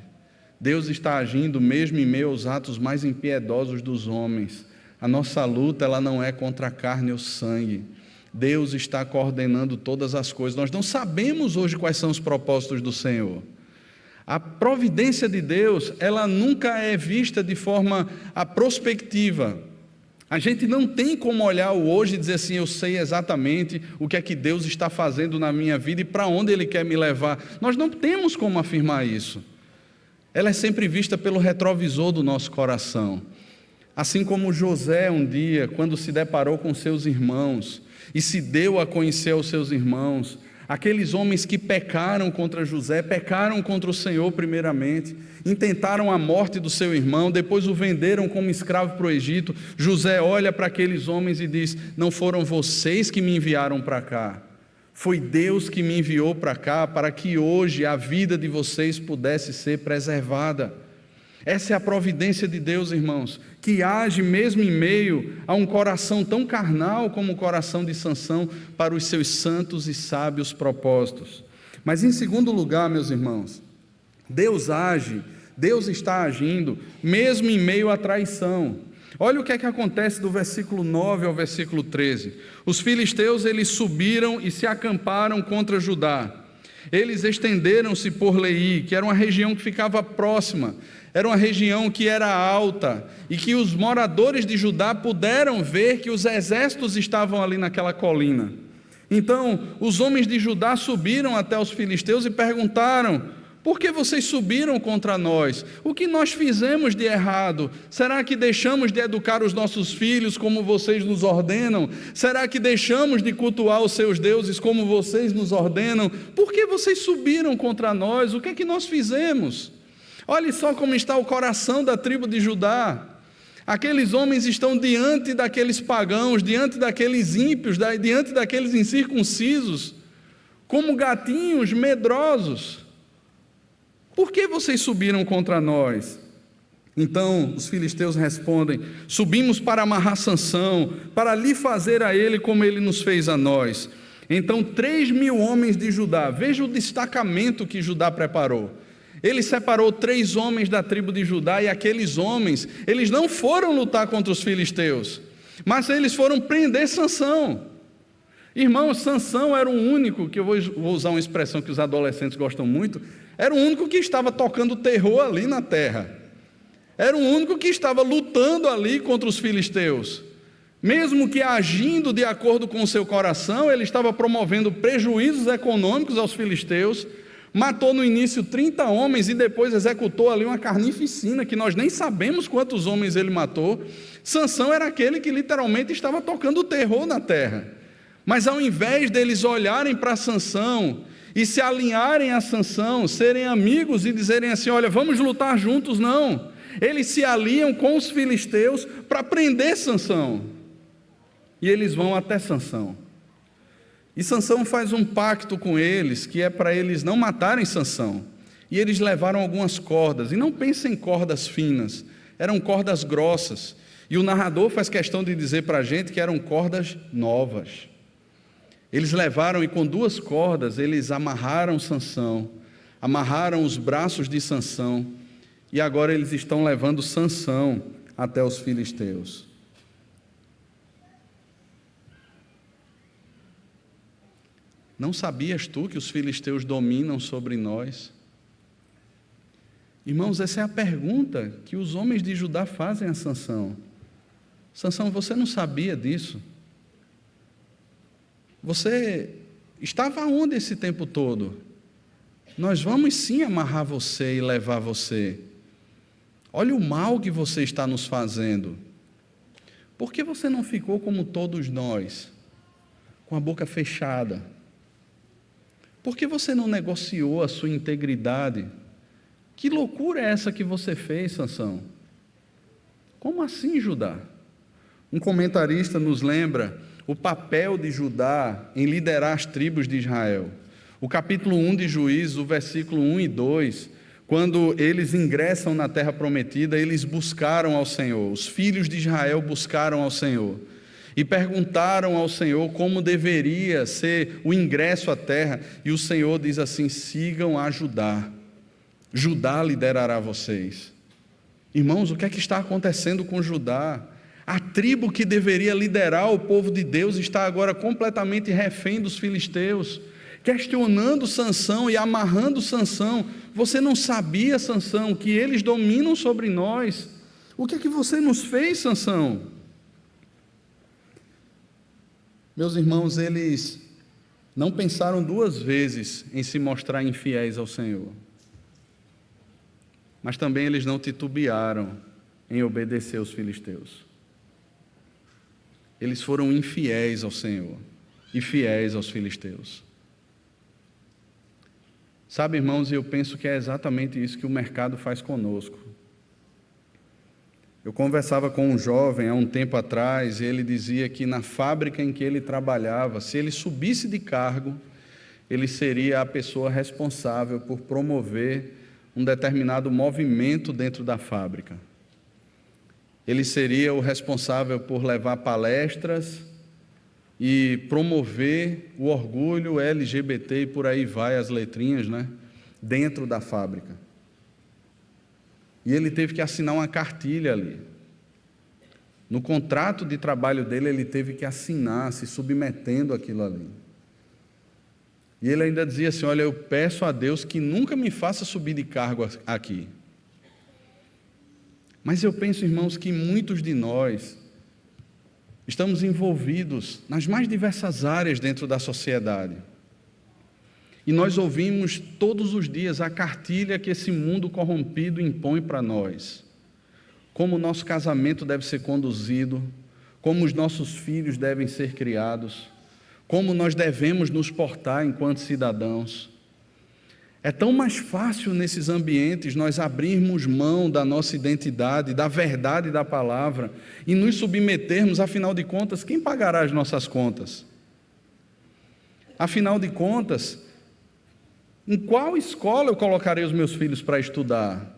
Deus está agindo mesmo em meio aos atos mais impiedosos dos homens. A nossa luta, ela não é contra a carne ou sangue. Deus está coordenando todas as coisas. Nós não sabemos hoje quais são os propósitos do Senhor. A providência de Deus, ela nunca é vista de forma prospectiva. A gente não tem como olhar o hoje e dizer assim: eu sei exatamente o que é que Deus está fazendo na minha vida e para onde Ele quer me levar. Nós não temos como afirmar isso. Ela é sempre vista pelo retrovisor do nosso coração. Assim como José um dia, quando se deparou com seus irmãos e se deu a conhecer aos seus irmãos, aqueles homens que pecaram contra José, pecaram contra o Senhor primeiramente, intentaram a morte do seu irmão, depois o venderam como escravo para o Egito. José olha para aqueles homens e diz: não foram vocês que me enviaram para cá, foi Deus que me enviou para cá, para que hoje a vida de vocês pudesse ser preservada. Essa é a providência de Deus, irmãos, que age mesmo em meio a um coração tão carnal como o coração de Sansão, para os seus santos e sábios propósitos. Mas em segundo lugar, meus irmãos, Deus age, Deus está agindo mesmo em meio à traição. Olha o que é que acontece do versículo 9 ao versículo 13. Os filisteus, eles subiram e se acamparam contra Judá. Eles estenderam-se por Leí, que era uma região que ficava próxima, era uma região que era alta, e que os moradores de Judá puderam ver que os exércitos estavam ali naquela colina. Então, os homens de Judá subiram até os filisteus e perguntaram: por que vocês subiram contra nós? O que nós fizemos de errado? Será que deixamos de educar os nossos filhos como vocês nos ordenam? Será que deixamos de cultuar os seus deuses como vocês nos ordenam? Por que vocês subiram contra nós? O que é que nós fizemos? Olhe só como está o coração da tribo de Judá. Aqueles homens estão diante daqueles pagãos, diante daqueles ímpios, diante daqueles incircuncisos, como gatinhos medrosos. Por que vocês subiram contra nós? Então os filisteus respondem: subimos para amarrar Sansão, para lhe fazer a ele como ele nos fez a nós. Então 3.000 homens de Judá, veja o destacamento que Judá preparou. Ele separou 3 homens da tribo de Judá, e aqueles homens, eles não foram lutar contra os filisteus, mas eles foram prender Sansão. Irmãos, Sansão era o único, que eu vou usar uma expressão que os adolescentes gostam muito, era o único que estava tocando terror ali na terra. Era o único que estava lutando ali contra os filisteus. Mesmo que agindo de acordo com o seu coração, ele estava promovendo prejuízos econômicos aos filisteus, matou no início 30 homens e depois executou ali uma carnificina, que nós nem sabemos quantos homens ele matou. Sansão era aquele que literalmente estava tocando terror na terra. Mas ao invés deles olharem para Sansão e se alinharem a Sansão, serem amigos e dizerem assim: olha, vamos lutar juntos, não. Eles se aliam com os filisteus para prender Sansão. E eles vão até Sansão. E Sansão faz um pacto com eles, que é para eles não matarem Sansão. E eles levaram algumas cordas, e não pensem em cordas finas, eram cordas grossas. E o narrador faz questão de dizer para a gente que eram cordas novas. Eles levaram, e com 2 cordas eles amarraram Sansão, amarraram os braços de Sansão, e agora eles estão levando Sansão até os filisteus. Não sabias tu que os filisteus dominam sobre nós? Irmãos, essa é a pergunta que os homens de Judá fazem a Sansão. Sansão, você não sabia disso? Você estava onde esse tempo todo? Nós vamos sim amarrar você e levar você. Olha o mal que você está nos fazendo. Por que você não ficou como todos nós, com a boca fechada? Por que você não negociou a sua integridade? Que loucura é essa que você fez, Sansão? Como assim, Judá? Um comentarista nos lembra o papel de Judá em liderar as tribos de Israel. O capítulo 1 de Juízes, o versículo 1 e 2, quando eles ingressam na terra prometida, eles buscaram ao Senhor, os filhos de Israel buscaram ao Senhor, e perguntaram ao Senhor como deveria ser o ingresso à terra, e o Senhor diz assim: sigam a Judá, Judá liderará vocês. Irmãos, o que é que está acontecendo com Judá? A tribo que deveria liderar o povo de Deus está agora completamente refém dos filisteus, questionando Sansão e amarrando Sansão. Você não sabia, Sansão, que eles dominam sobre nós? O que é que você nos fez, Sansão? Meus irmãos, eles não pensaram 2 vezes em se mostrar infiéis ao Senhor, mas também eles não titubearam em obedecer aos filisteus. Eles foram infiéis ao Senhor e fiéis aos filisteus. Sabe, irmãos, eu penso que é exatamente isso que o mercado faz conosco. Eu conversava com um jovem há um tempo atrás, e ele dizia que na fábrica em que ele trabalhava, se ele subisse de cargo, ele seria a pessoa responsável por promover um determinado movimento dentro da fábrica. Ele seria o responsável por levar palestras e promover o orgulho LGBT, e por aí vai as letrinhas, né? Dentro da fábrica. E ele teve que assinar uma cartilha ali. No contrato de trabalho dele, ele teve que assinar, se submetendo àquilo ali. E ele ainda dizia assim: olha, eu peço a Deus que nunca me faça subir de cargo aqui. Mas eu penso, irmãos, que muitos de nós estamos envolvidos nas mais diversas áreas dentro da sociedade. E nós ouvimos todos os dias a cartilha que esse mundo corrompido impõe para nós. Como o nosso casamento deve ser conduzido, como os nossos filhos devem ser criados, como nós devemos nos portar enquanto cidadãos. É tão mais fácil nesses ambientes nós abrirmos mão da nossa identidade, da verdade da palavra e nos submetermos. Afinal de contas, quem pagará as nossas contas? Afinal de contas, em qual escola eu colocarei os meus filhos para estudar?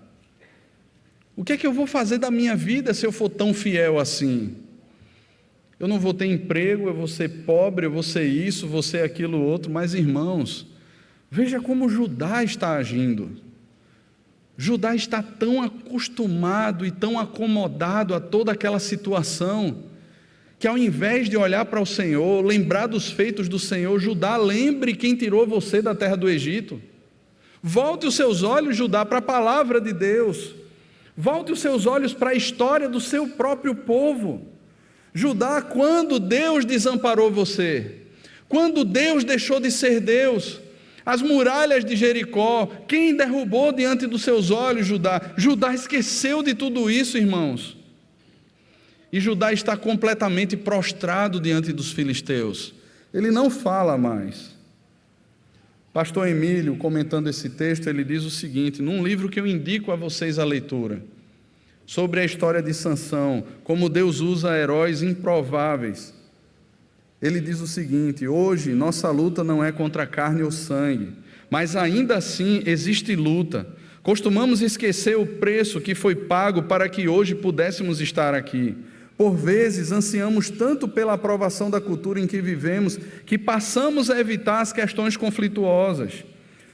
O que é que eu vou fazer da minha vida se eu for tão fiel assim? Eu não vou ter emprego, eu vou ser pobre, eu vou ser isso, vou ser aquilo outro. Mas, irmãos, veja como Judá está agindo. Judá está tão acostumado e tão acomodado a toda aquela situação, que ao invés de olhar para o Senhor, lembrar dos feitos do Senhor, Judá, lembre quem tirou você da terra do Egito. Volte os seus olhos, Judá, para a palavra de Deus. Volte os seus olhos para a história do seu próprio povo. Judá, quando Deus desamparou você? Quando Deus deixou de ser Deus? As muralhas de Jericó, quem derrubou diante dos seus olhos, Judá? Judá esqueceu de tudo isso, irmãos. E Judá está completamente prostrado diante dos filisteus. Ele não fala mais. Pastor Emílio, comentando esse texto, ele diz o seguinte, num livro que eu indico a vocês a leitura, sobre a história de Sansão, como Deus usa heróis improváveis. Ele diz o seguinte: hoje nossa luta não é contra carne ou sangue, mas ainda assim existe luta. Costumamos esquecer o preço que foi pago para que hoje pudéssemos estar aqui. Por vezes ansiamos tanto pela aprovação da cultura em que vivemos, que passamos a evitar as questões conflituosas.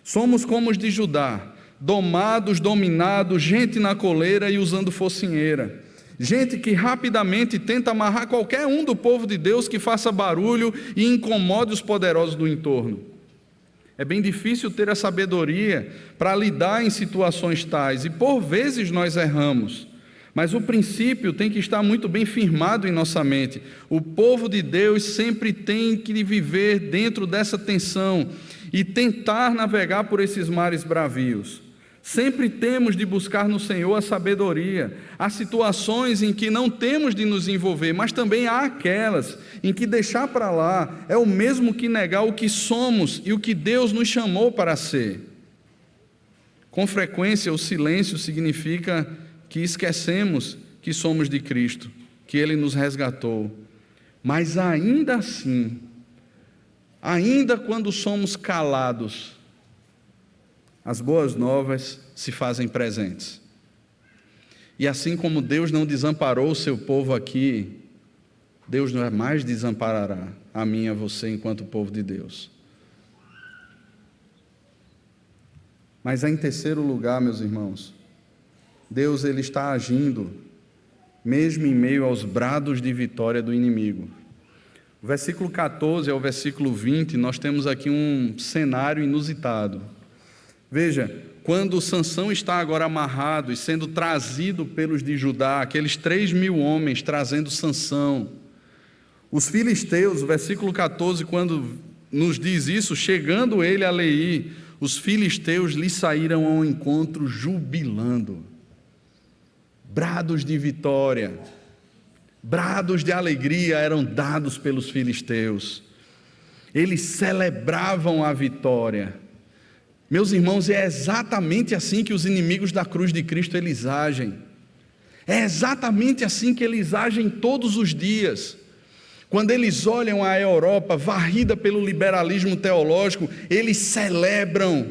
Somos como os de Judá, domados, dominados, gente na coleira e usando focinheira. Gente que rapidamente tenta amarrar qualquer um do povo de Deus que faça barulho e incomode os poderosos do entorno. É bem difícil ter a sabedoria para lidar em situações tais, e por vezes nós erramos. Mas o princípio tem que estar muito bem firmado em nossa mente. O povo de Deus sempre tem que viver dentro dessa tensão e tentar navegar por esses mares bravios. Sempre temos de buscar no Senhor a sabedoria. Há situações em que não temos de nos envolver, mas também há aquelas em que deixar para lá é o mesmo que negar o que somos e o que Deus nos chamou para ser. Com frequência, o silêncio significa que esquecemos que somos de Cristo, que Ele nos resgatou. Mas ainda assim, ainda quando somos calados, as boas novas se fazem presentes. E assim como Deus não desamparou o seu povo aqui, Deus não mais desamparará a mim e a você enquanto povo de Deus. Mas em terceiro lugar, meus irmãos, Deus ele está agindo mesmo em meio aos brados de vitória do inimigo. O versículo 14 ao versículo 20, nós temos aqui um cenário inusitado. Veja, quando Sansão está agora amarrado e sendo trazido pelos de Judá, aqueles 3.000 homens trazendo Sansão, os filisteus, o versículo 14, quando nos diz isso, chegando ele a Leí, os filisteus lhe saíram ao encontro jubilando. Brados de vitória, brados de alegria eram dados pelos filisteus. Eles celebravam a vitória. Meus irmãos, é exatamente assim que os inimigos da cruz de Cristo eles agem. É exatamente assim que eles agem todos os dias. Quando eles olham a Europa varrida pelo liberalismo teológico, eles celebram,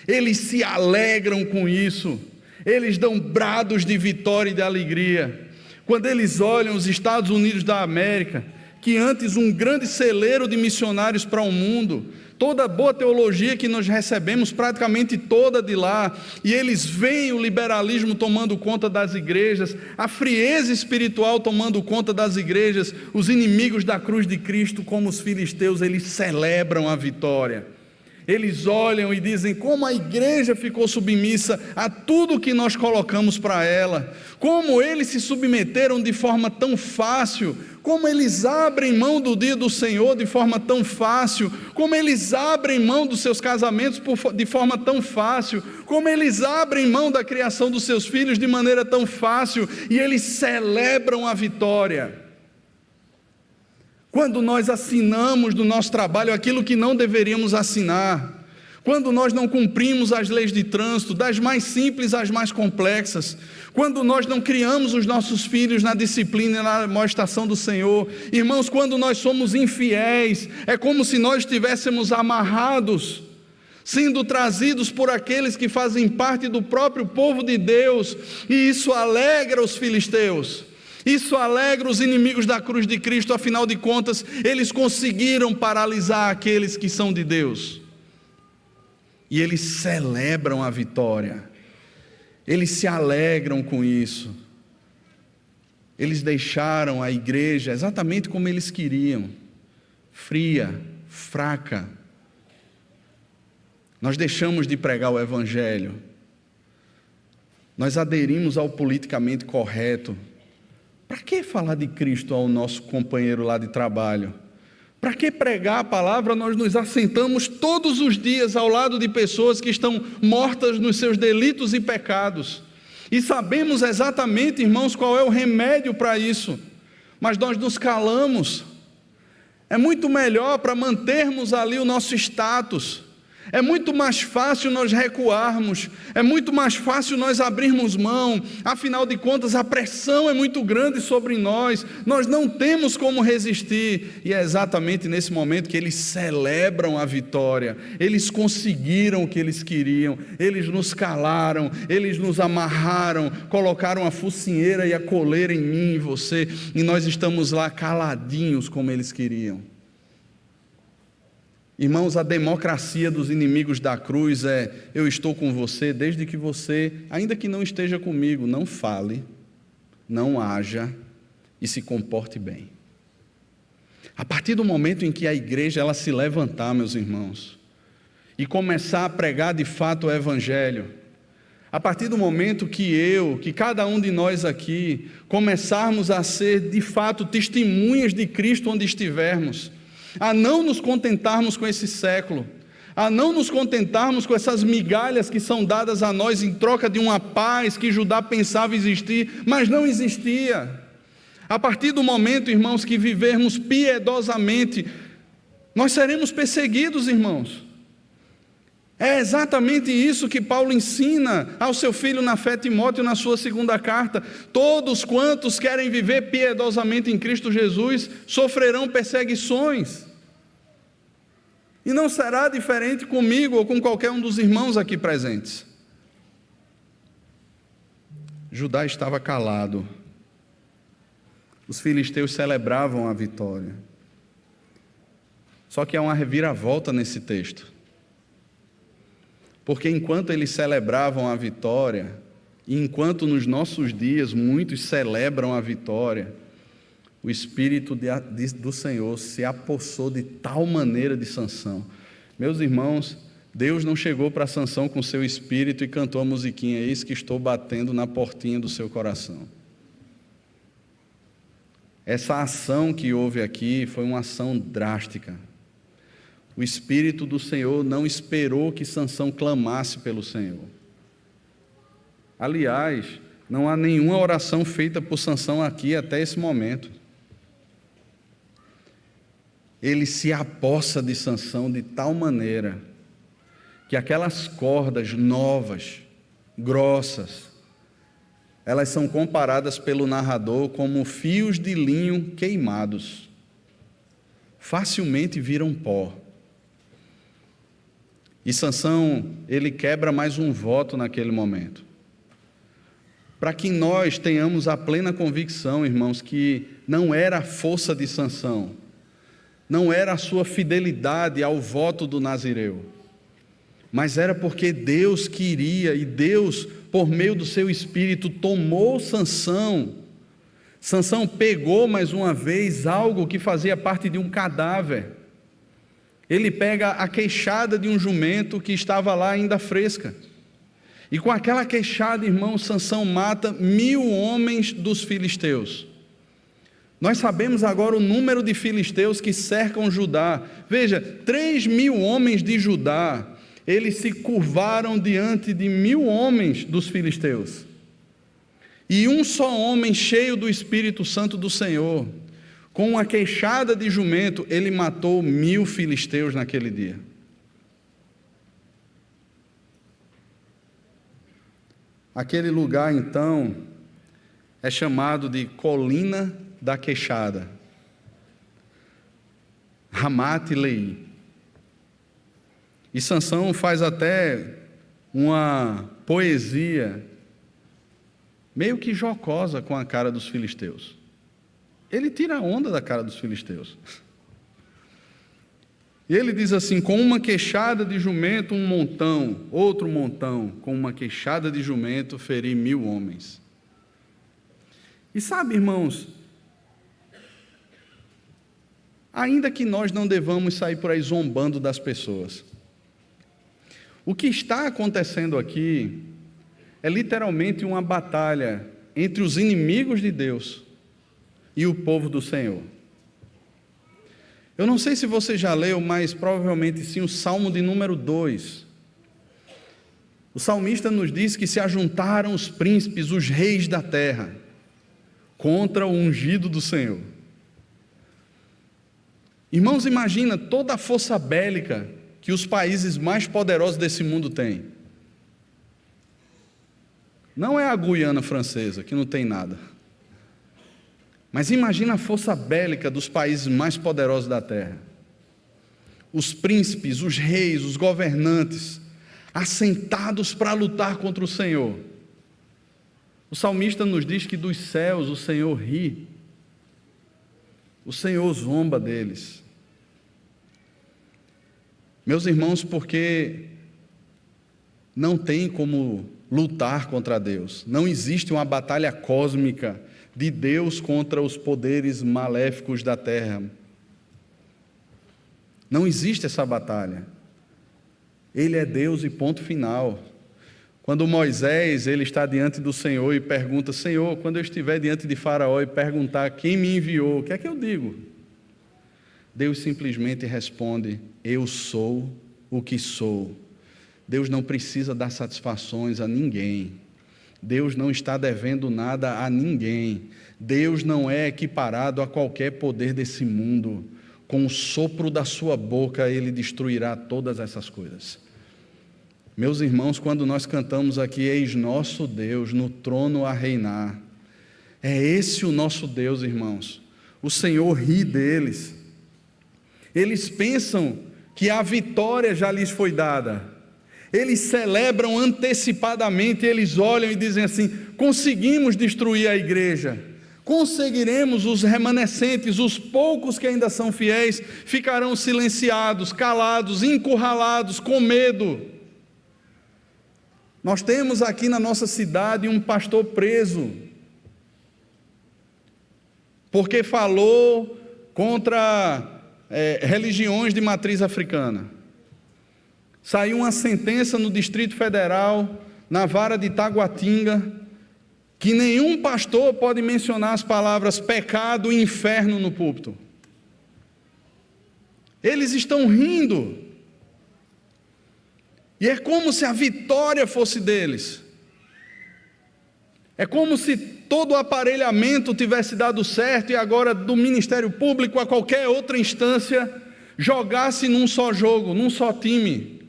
eles se alegram com isso. Eles dão brados de vitória e de alegria. Quando eles olham os Estados Unidos da América, que antes um grande celeiro de missionários para o mundo, toda boa teologia que nós recebemos, praticamente toda de lá, e eles veem o liberalismo tomando conta das igrejas, a frieza espiritual tomando conta das igrejas, os inimigos da cruz de Cristo, como os filisteus, eles celebram a vitória. Eles olham e dizem como a igreja ficou submissa a tudo que nós colocamos para ela, como eles se submeteram de forma tão fácil, como eles abrem mão do dia do Senhor de forma tão fácil, como eles abrem mão dos seus casamentos de forma tão fácil, como eles abrem mão da criação dos seus filhos de maneira tão fácil, e eles celebram a vitória. Quando nós assinamos do nosso trabalho aquilo que não deveríamos assinar, quando nós não cumprimos as leis de trânsito, das mais simples às mais complexas, quando nós não criamos os nossos filhos na disciplina e na amoestação do Senhor, irmãos, quando nós somos infiéis, é como se nós estivéssemos amarrados, sendo trazidos por aqueles que fazem parte do próprio povo de Deus, e isso alegra os filisteus. Isso alegra os inimigos da cruz de Cristo, afinal de contas, eles conseguiram paralisar aqueles que são de Deus. E eles celebram a vitória, eles se alegram com isso. Eles deixaram a igreja exatamente como eles queriam, fria, fraca. Nós deixamos de pregar o Evangelho, nós aderimos ao politicamente correto. Para que falar de Cristo ao nosso companheiro lá de trabalho? Para que pregar a palavra? Nós nos assentamos todos os dias ao lado de pessoas que estão mortas nos seus delitos e pecados, e sabemos exatamente, irmãos, qual é o remédio para isso, mas nós nos calamos. É muito melhor para mantermos ali o nosso status. É muito mais fácil nós recuarmos, é muito mais fácil nós abrirmos mão, afinal de contas a pressão é muito grande sobre nós não temos como resistir, e é exatamente nesse momento que eles celebram a vitória. Eles conseguiram o que eles queriam, eles nos calaram, eles nos amarraram, colocaram a focinheira e a coleira em mim e em você, e nós estamos lá caladinhos como eles queriam. Irmãos, a democracia dos inimigos da cruz é: eu estou com você desde que você, ainda que não esteja comigo, não fale, não haja e se comporte bem. A partir do momento em que a igreja ela se levantar, meus irmãos, e começar a pregar de fato o Evangelho, a partir do momento que cada um de nós aqui, começarmos a ser de fato testemunhas de Cristo onde estivermos, a não nos contentarmos com esse século, a não nos contentarmos com essas migalhas que são dadas a nós em troca de uma paz que Judá pensava existir, mas não existia. A partir do momento, irmãos, que vivermos piedosamente, nós seremos perseguidos, irmãos. É exatamente isso que Paulo ensina ao seu filho na fé, Timóteo, na sua segunda carta. Todos quantos querem viver piedosamente em Cristo Jesus sofrerão perseguições. E não será diferente comigo ou com qualquer um dos irmãos aqui presentes. Judá estava calado. Os filisteus celebravam a vitória. Só que há uma reviravolta nesse texto. Porque enquanto eles celebravam a vitória, e enquanto nos nossos dias muitos celebram a vitória, o Espírito do Senhor se apossou de tal maneira de Sansão. Meus irmãos, Deus não chegou para Sansão com seu espírito e cantou a musiquinha: eis que estou batendo na portinha do seu coração. Essa ação que houve aqui foi uma ação drástica. O Espírito do Senhor não esperou que Sansão clamasse pelo Senhor. Aliás, não há nenhuma oração feita por Sansão aqui até esse momento. Ele se apossa de Sansão de tal maneira que aquelas cordas novas, grossas, elas são comparadas pelo narrador como fios de linho queimados. Facilmente viram pó. E Sansão, ele quebra mais um voto naquele momento. Para que nós tenhamos a plena convicção, irmãos, que não era a força de Sansão, não era a sua fidelidade ao voto do nazireu, mas era porque Deus queria, e Deus, por meio do seu Espírito, tomou Sansão. Sansão pegou mais uma vez algo que fazia parte de um cadáver. Ele pega a queixada de um jumento que estava lá ainda fresca. E com aquela queixada, irmão, Sansão mata 1000 homens dos filisteus. Nós sabemos agora o número de filisteus que cercam Judá. Veja, 3.000 homens de Judá, eles se curvaram diante de 1000 homens dos filisteus. E um só homem cheio do Espírito Santo do Senhor, com uma queixada de jumento, ele matou 1000 filisteus naquele dia. Aquele lugar, então, é chamado de Colina da Queixada, Ramat-Leí. E Sansão faz até uma poesia meio que jocosa com a cara dos filisteus. Ele tira a onda da cara dos filisteus. E ele diz assim: com uma queixada de jumento, um montão, outro montão, com uma queixada de jumento, feri 1000 homens. E sabe, irmãos, ainda que nós não devamos sair por aí zombando das pessoas, o que está acontecendo aqui é literalmente uma batalha entre os inimigos de Deus e o povo do Senhor. Eu não sei se você já leu, mas provavelmente sim, o Salmo de número 2. O salmista nos diz que se ajuntaram os príncipes, os reis da terra, contra o ungido do Senhor. Irmãos, imagina toda a força bélica que os países mais poderosos desse mundo têm. Não é a Guiana Francesa, que não tem nada. Mas imagina a força bélica dos países mais poderosos da terra. Os príncipes, os reis, os governantes, assentados para lutar contra o Senhor. O salmista nos diz que dos céus o Senhor ri. O Senhor zomba deles. Meus irmãos, porque não tem como lutar contra Deus. Não existe uma batalha cósmica de Deus contra os poderes maléficos da terra. Não existe essa batalha. Ele é Deus e ponto final. Quando Moisés, ele está diante do Senhor e pergunta: Senhor, quando eu estiver diante de Faraó e perguntar quem me enviou, o que é que eu digo? Deus simplesmente responde: eu sou o que sou. Deus não precisa dar satisfações a ninguém. Deus não está devendo nada a ninguém. Deus não é equiparado a qualquer poder desse mundo. Com o sopro da sua boca, Ele destruirá todas essas coisas. Meus irmãos, quando nós cantamos aqui, eis nosso Deus no trono a reinar, é esse o nosso Deus, irmãos. O Senhor ri deles. Eles pensam que a vitória já lhes foi dada. Eles celebram antecipadamente, eles olham e dizem assim: conseguimos destruir a igreja, conseguiremos, os remanescentes, os poucos que ainda são fiéis, ficarão silenciados, calados, encurralados, com medo. Nós temos aqui na nossa cidade um pastor preso, porque falou contra religiões de matriz africana. Saiu uma sentença no Distrito Federal, na vara de Taguatinga, que nenhum pastor pode mencionar as palavras pecado e inferno no púlpito. Eles estão rindo. E é como se a vitória fosse deles. É como se todo o aparelhamento tivesse dado certo e agora do Ministério Público a qualquer outra instância jogasse num só jogo, num só time.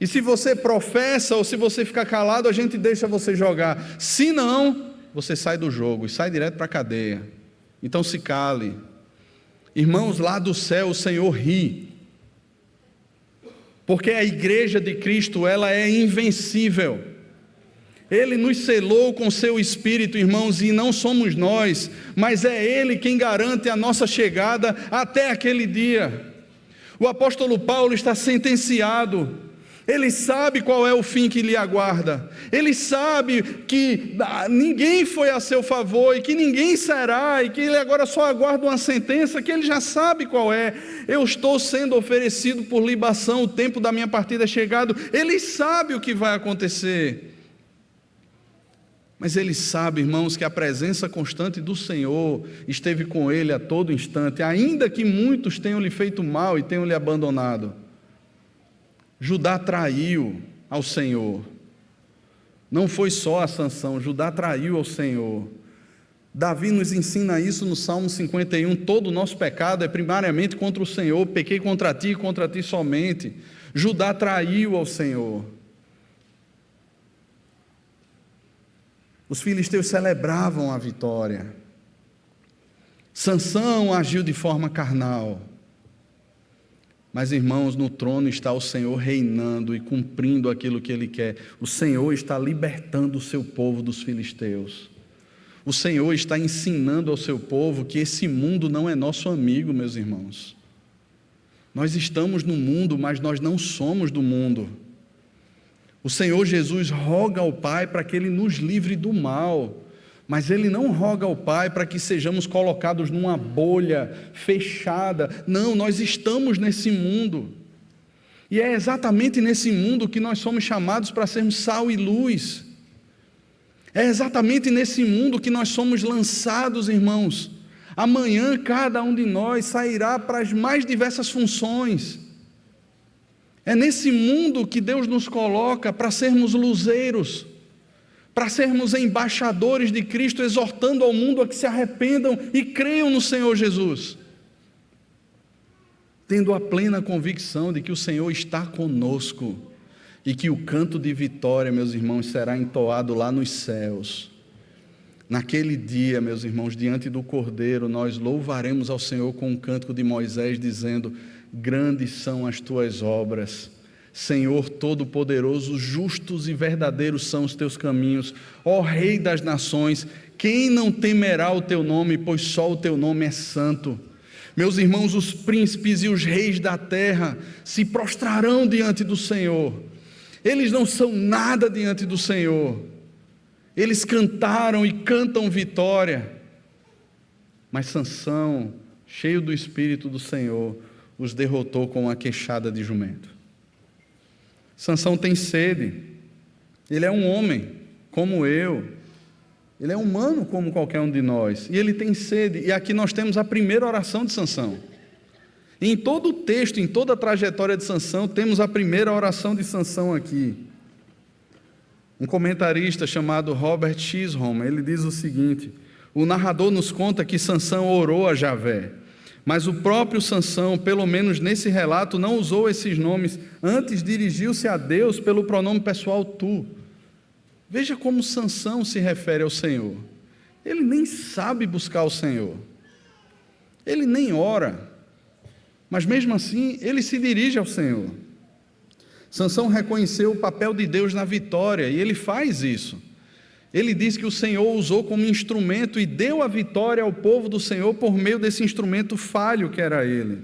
E se você professa ou se você ficar calado, a gente deixa você jogar. Se não, você sai do jogo e sai direto para a cadeia. Então se cale. Irmãos, lá do céu o Senhor ri. Porque a igreja de Cristo, ela é invencível. Ele nos selou com seu Espírito, irmãos, e não somos nós, mas é Ele quem garante a nossa chegada até aquele dia. O apóstolo Paulo está sentenciado. Ele sabe qual é o fim que lhe aguarda. Ele sabe que ninguém foi a seu favor e que ninguém será, e que ele agora só aguarda uma sentença que ele já sabe qual é. Eu estou sendo oferecido por libação, o tempo da minha partida é chegado. Ele sabe o que vai acontecer. Mas ele sabe, irmãos, que a presença constante do Senhor esteve com ele a todo instante, ainda que muitos tenham lhe feito mal e tenham lhe abandonado. Judá traiu ao Senhor. Não foi só a Sansão, Judá traiu ao Senhor. Davi nos ensina isso no Salmo 51, todo o nosso pecado é primariamente contra o Senhor, pequei contra ti e contra ti somente. Judá traiu ao Senhor. Os filisteus celebravam a vitória. Sansão agiu de forma carnal. Mas, irmãos, no trono está o Senhor reinando e cumprindo aquilo que Ele quer. O Senhor está libertando o seu povo dos filisteus. O Senhor está ensinando ao seu povo que esse mundo não é nosso amigo, meus irmãos. Nós estamos no mundo, mas nós não somos do mundo. O Senhor Jesus roga ao Pai para que Ele nos livre do mal. Mas Ele não roga ao Pai para que sejamos colocados numa bolha fechada. Não, nós estamos nesse mundo. E é exatamente nesse mundo que nós somos chamados para sermos sal e luz. É exatamente nesse mundo que nós somos lançados, irmãos. Amanhã cada um de nós sairá para as mais diversas funções. É nesse mundo que Deus nos coloca para sermos luzeiros, para sermos embaixadores de Cristo, exortando ao mundo a que se arrependam e creiam no Senhor Jesus, tendo a plena convicção de que o Senhor está conosco e que o canto de vitória, meus irmãos, será entoado lá nos céus. Naquele dia, meus irmãos, diante do Cordeiro, nós louvaremos ao Senhor com o cântico de Moisés, dizendo: grandes são as tuas obras, Senhor Todo-Poderoso, justos e verdadeiros são os teus caminhos, ó Rei das nações. Quem não temerá o teu nome, pois só o teu nome é santo? Meus irmãos, os príncipes e os reis da terra se prostrarão diante do Senhor. Eles não são nada diante do Senhor. Eles cantaram e cantam vitória, mas Sansão, cheio do Espírito do Senhor, os derrotou com uma queixada de jumento. Sansão tem sede. Ele é um homem como eu. Ele é humano como qualquer um de nós. E ele tem sede. E aqui nós temos a primeira oração de Sansão. E em todo o texto, em toda a trajetória de Sansão, temos a primeira oração de Sansão aqui. Um comentarista chamado Robert Chisholm, ele diz o seguinte: o narrador nos conta que Sansão orou a Javé, mas o próprio Sansão, pelo menos nesse relato, não usou esses nomes, antes dirigiu-se a Deus pelo pronome pessoal tu. Veja como Sansão se refere ao Senhor. Ele nem sabe buscar o Senhor, ele nem ora, mas mesmo assim ele se dirige ao Senhor. Sansão reconheceu o papel de Deus na vitória, e ele faz isso. Ele diz que o Senhor usou como instrumento e deu a vitória ao povo do Senhor por meio desse instrumento falho que era ele.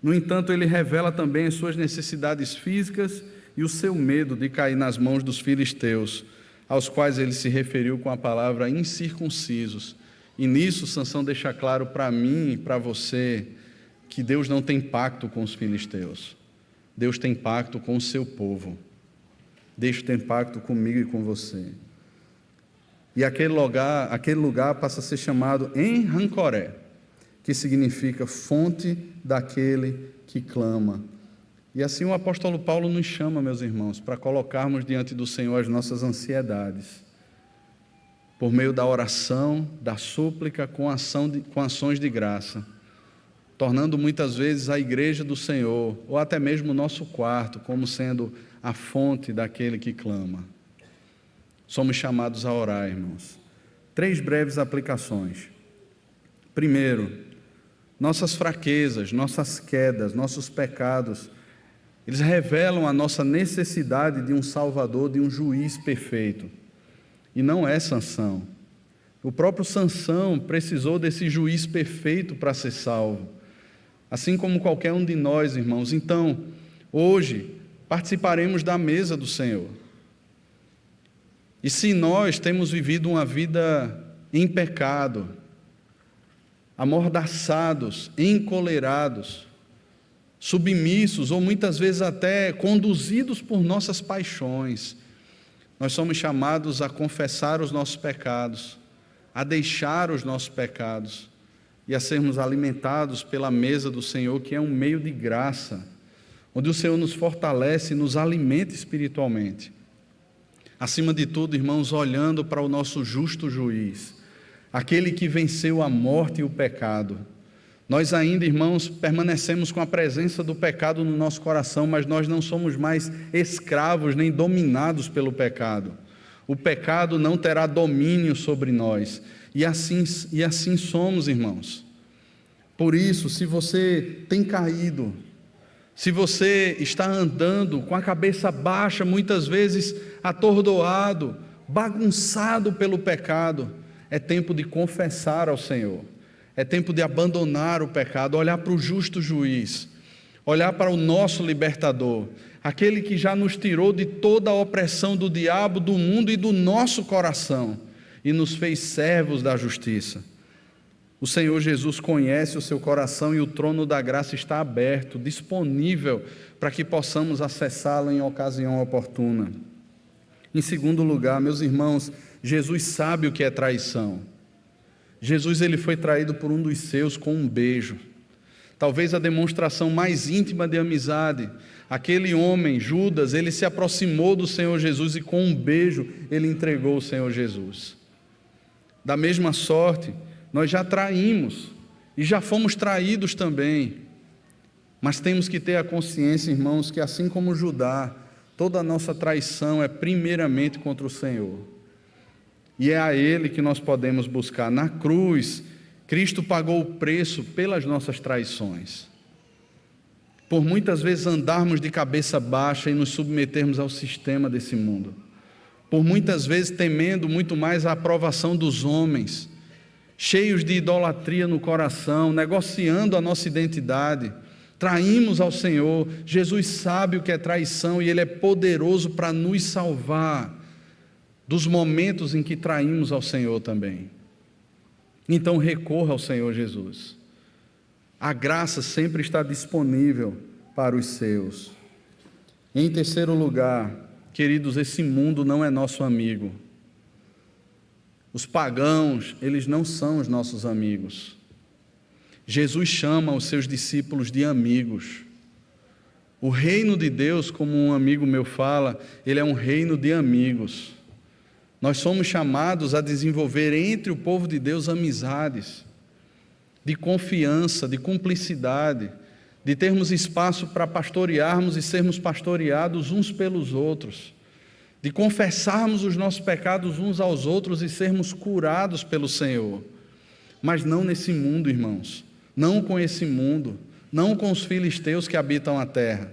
No entanto, ele revela também as suas necessidades físicas e o seu medo de cair nas mãos dos filisteus, aos quais ele se referiu com a palavra incircuncisos. E nisso Sansão deixa claro para mim e para você que Deus não tem pacto com os filisteus. Deus tem pacto com o seu povo. Deus tem pacto comigo e com você. E aquele lugar passa a ser chamado En-Rancoré, que significa fonte daquele que clama. E assim o apóstolo Paulo nos chama, meus irmãos, para colocarmos diante do Senhor as nossas ansiedades, por meio da oração, da súplica, com ações de graça, tornando muitas vezes a igreja do Senhor, ou até mesmo o nosso quarto, como sendo a fonte daquele que clama. Somos chamados a orar, irmãos. 3 breves aplicações. Primeiro, nossas fraquezas, nossas quedas, nossos pecados, Eles revelam a nossa necessidade de um Salvador, de um juiz perfeito. E não é Sansão. O próprio Sansão precisou desse juiz perfeito para ser salvo, assim como qualquer um de nós, irmãos. Então, hoje, participaremos da mesa do Senhor. E se nós temos vivido uma vida em pecado, amordaçados, encolerados, submissos ou muitas vezes até conduzidos por nossas paixões, nós somos chamados a confessar os nossos pecados, a deixar os nossos pecados e a sermos alimentados pela mesa do Senhor, que é um meio de graça, onde o Senhor nos fortalece e nos alimenta espiritualmente. Acima de tudo, irmãos, olhando para o nosso justo juiz, aquele que venceu a morte e o pecado. Nós ainda, irmãos, permanecemos com a presença do pecado no nosso coração, mas nós não somos mais escravos nem dominados pelo pecado. O pecado não terá domínio sobre nós. E assim somos, irmãos. Por isso, se você tem caído, se você está andando com a cabeça baixa, muitas vezes atordoado, bagunçado pelo pecado, é tempo de confessar ao Senhor. É tempo de abandonar o pecado, olhar para o justo juiz, olhar para o nosso libertador, aquele que já nos tirou de toda a opressão do diabo, do mundo e do nosso coração, e nos fez servos da justiça. O Senhor Jesus conhece o seu coração e o trono da graça está aberto, disponível para que possamos acessá-lo em ocasião oportuna. Em segundo lugar, meus irmãos, Jesus sabe o que é traição. Jesus ele foi traído por um dos seus com um beijo. Talvez a demonstração mais íntima de amizade. Aquele homem, Judas, ele se aproximou do Senhor Jesus e com um beijo ele entregou o Senhor Jesus. Da mesma sorte, nós já traímos e já fomos traídos também. Mas temos que ter a consciência, irmãos, que assim como Judá, toda a nossa traição é primeiramente contra o Senhor. E é a Ele que nós podemos buscar. Na cruz, Cristo pagou o preço pelas nossas traições. Por muitas vezes andarmos de cabeça baixa e nos submetermos ao sistema desse mundo. Por muitas vezes temendo muito mais a aprovação dos homens, cheios de idolatria no coração, negociando a nossa identidade, traímos ao Senhor. Jesus sabe o que é traição e Ele é poderoso para nos salvar dos momentos em que traímos ao Senhor também. Então recorra ao Senhor Jesus. A graça sempre está disponível para os seus. Em terceiro lugar, queridos, esse mundo não é nosso amigo. Os pagãos, eles não são os nossos amigos. Jesus chama os seus discípulos de amigos. O reino de Deus, como um amigo meu fala, ele é um reino de amigos. Nós somos chamados a desenvolver entre o povo de Deus amizades, de confiança, de cumplicidade, de termos espaço para pastorearmos e sermos pastoreados uns pelos outros, de confessarmos os nossos pecados uns aos outros e sermos curados pelo Senhor. Mas não nesse mundo, irmãos, não com esse mundo, não com os filisteus que habitam a terra,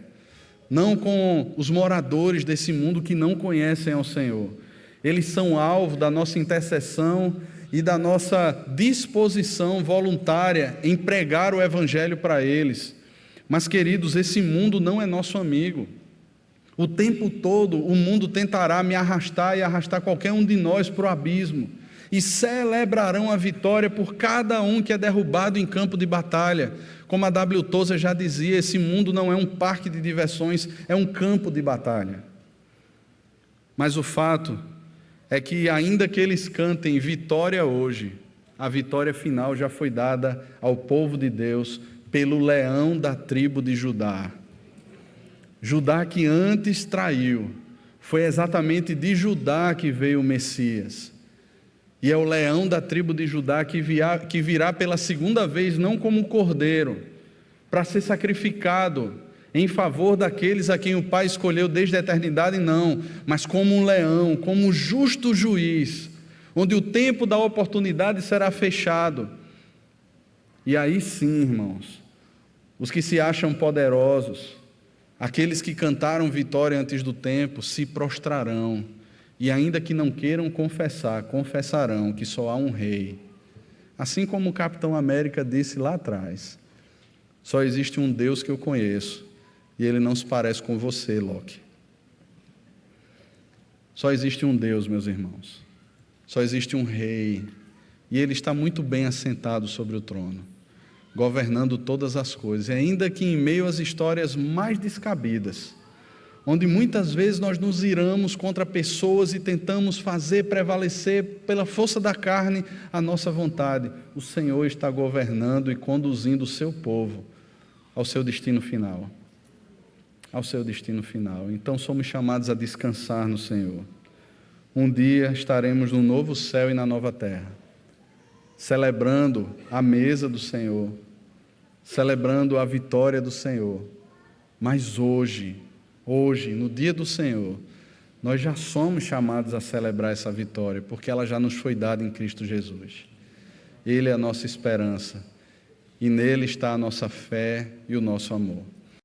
não com os moradores desse mundo que não conhecem ao Senhor. Eles são alvo da nossa intercessão e da nossa disposição voluntária em pregar o Evangelho para eles. Mas, queridos, esse mundo não é nosso amigo. O tempo todo o mundo tentará me arrastar e arrastar qualquer um de nós para o abismo. E celebrarão a vitória por cada um que é derrubado em campo de batalha. Como a W. Tozer já dizia, esse mundo não é um parque de diversões, é um campo de batalha. Mas o fato é que, ainda que eles cantem vitória hoje, a vitória final já foi dada ao povo de Deus pelo leão da tribo de Judá. Judá que antes traiu, foi exatamente de Judá que veio o Messias. E é o leão da tribo de Judá que virá pela segunda vez, não como cordeiro, para ser sacrificado em favor daqueles a quem o Pai escolheu desde a eternidade, não, mas como um leão, como um justo juiz, onde o tempo da oportunidade será fechado. E aí sim, irmãos, os que se acham poderosos, Aqueles que cantaram vitória antes do tempo se prostrarão, e ainda que não queiram confessar, confessarão que só há um rei. Assim como o Capitão América disse lá atrás, só existe um Deus que eu conheço, e ele não se parece com você, Loki. Só existe um Deus, meus irmãos. Só existe um rei, e ele está muito bem assentado sobre o trono, governando todas as coisas, e ainda que em meio às histórias mais descabidas, onde muitas vezes nós nos iramos contra pessoas e tentamos fazer prevalecer pela força da carne a nossa vontade, o Senhor está governando e conduzindo o seu povo ao seu destino final. Ao seu destino final. Então somos chamados a descansar no Senhor. Um dia estaremos no novo céu e na nova terra, celebrando a mesa do Senhor, celebrando a vitória do Senhor. Mas hoje, no dia do Senhor, nós já somos chamados a celebrar essa vitória, porque ela já nos foi dada em Cristo Jesus. Ele é a nossa esperança, e nele está a nossa fé e o nosso amor.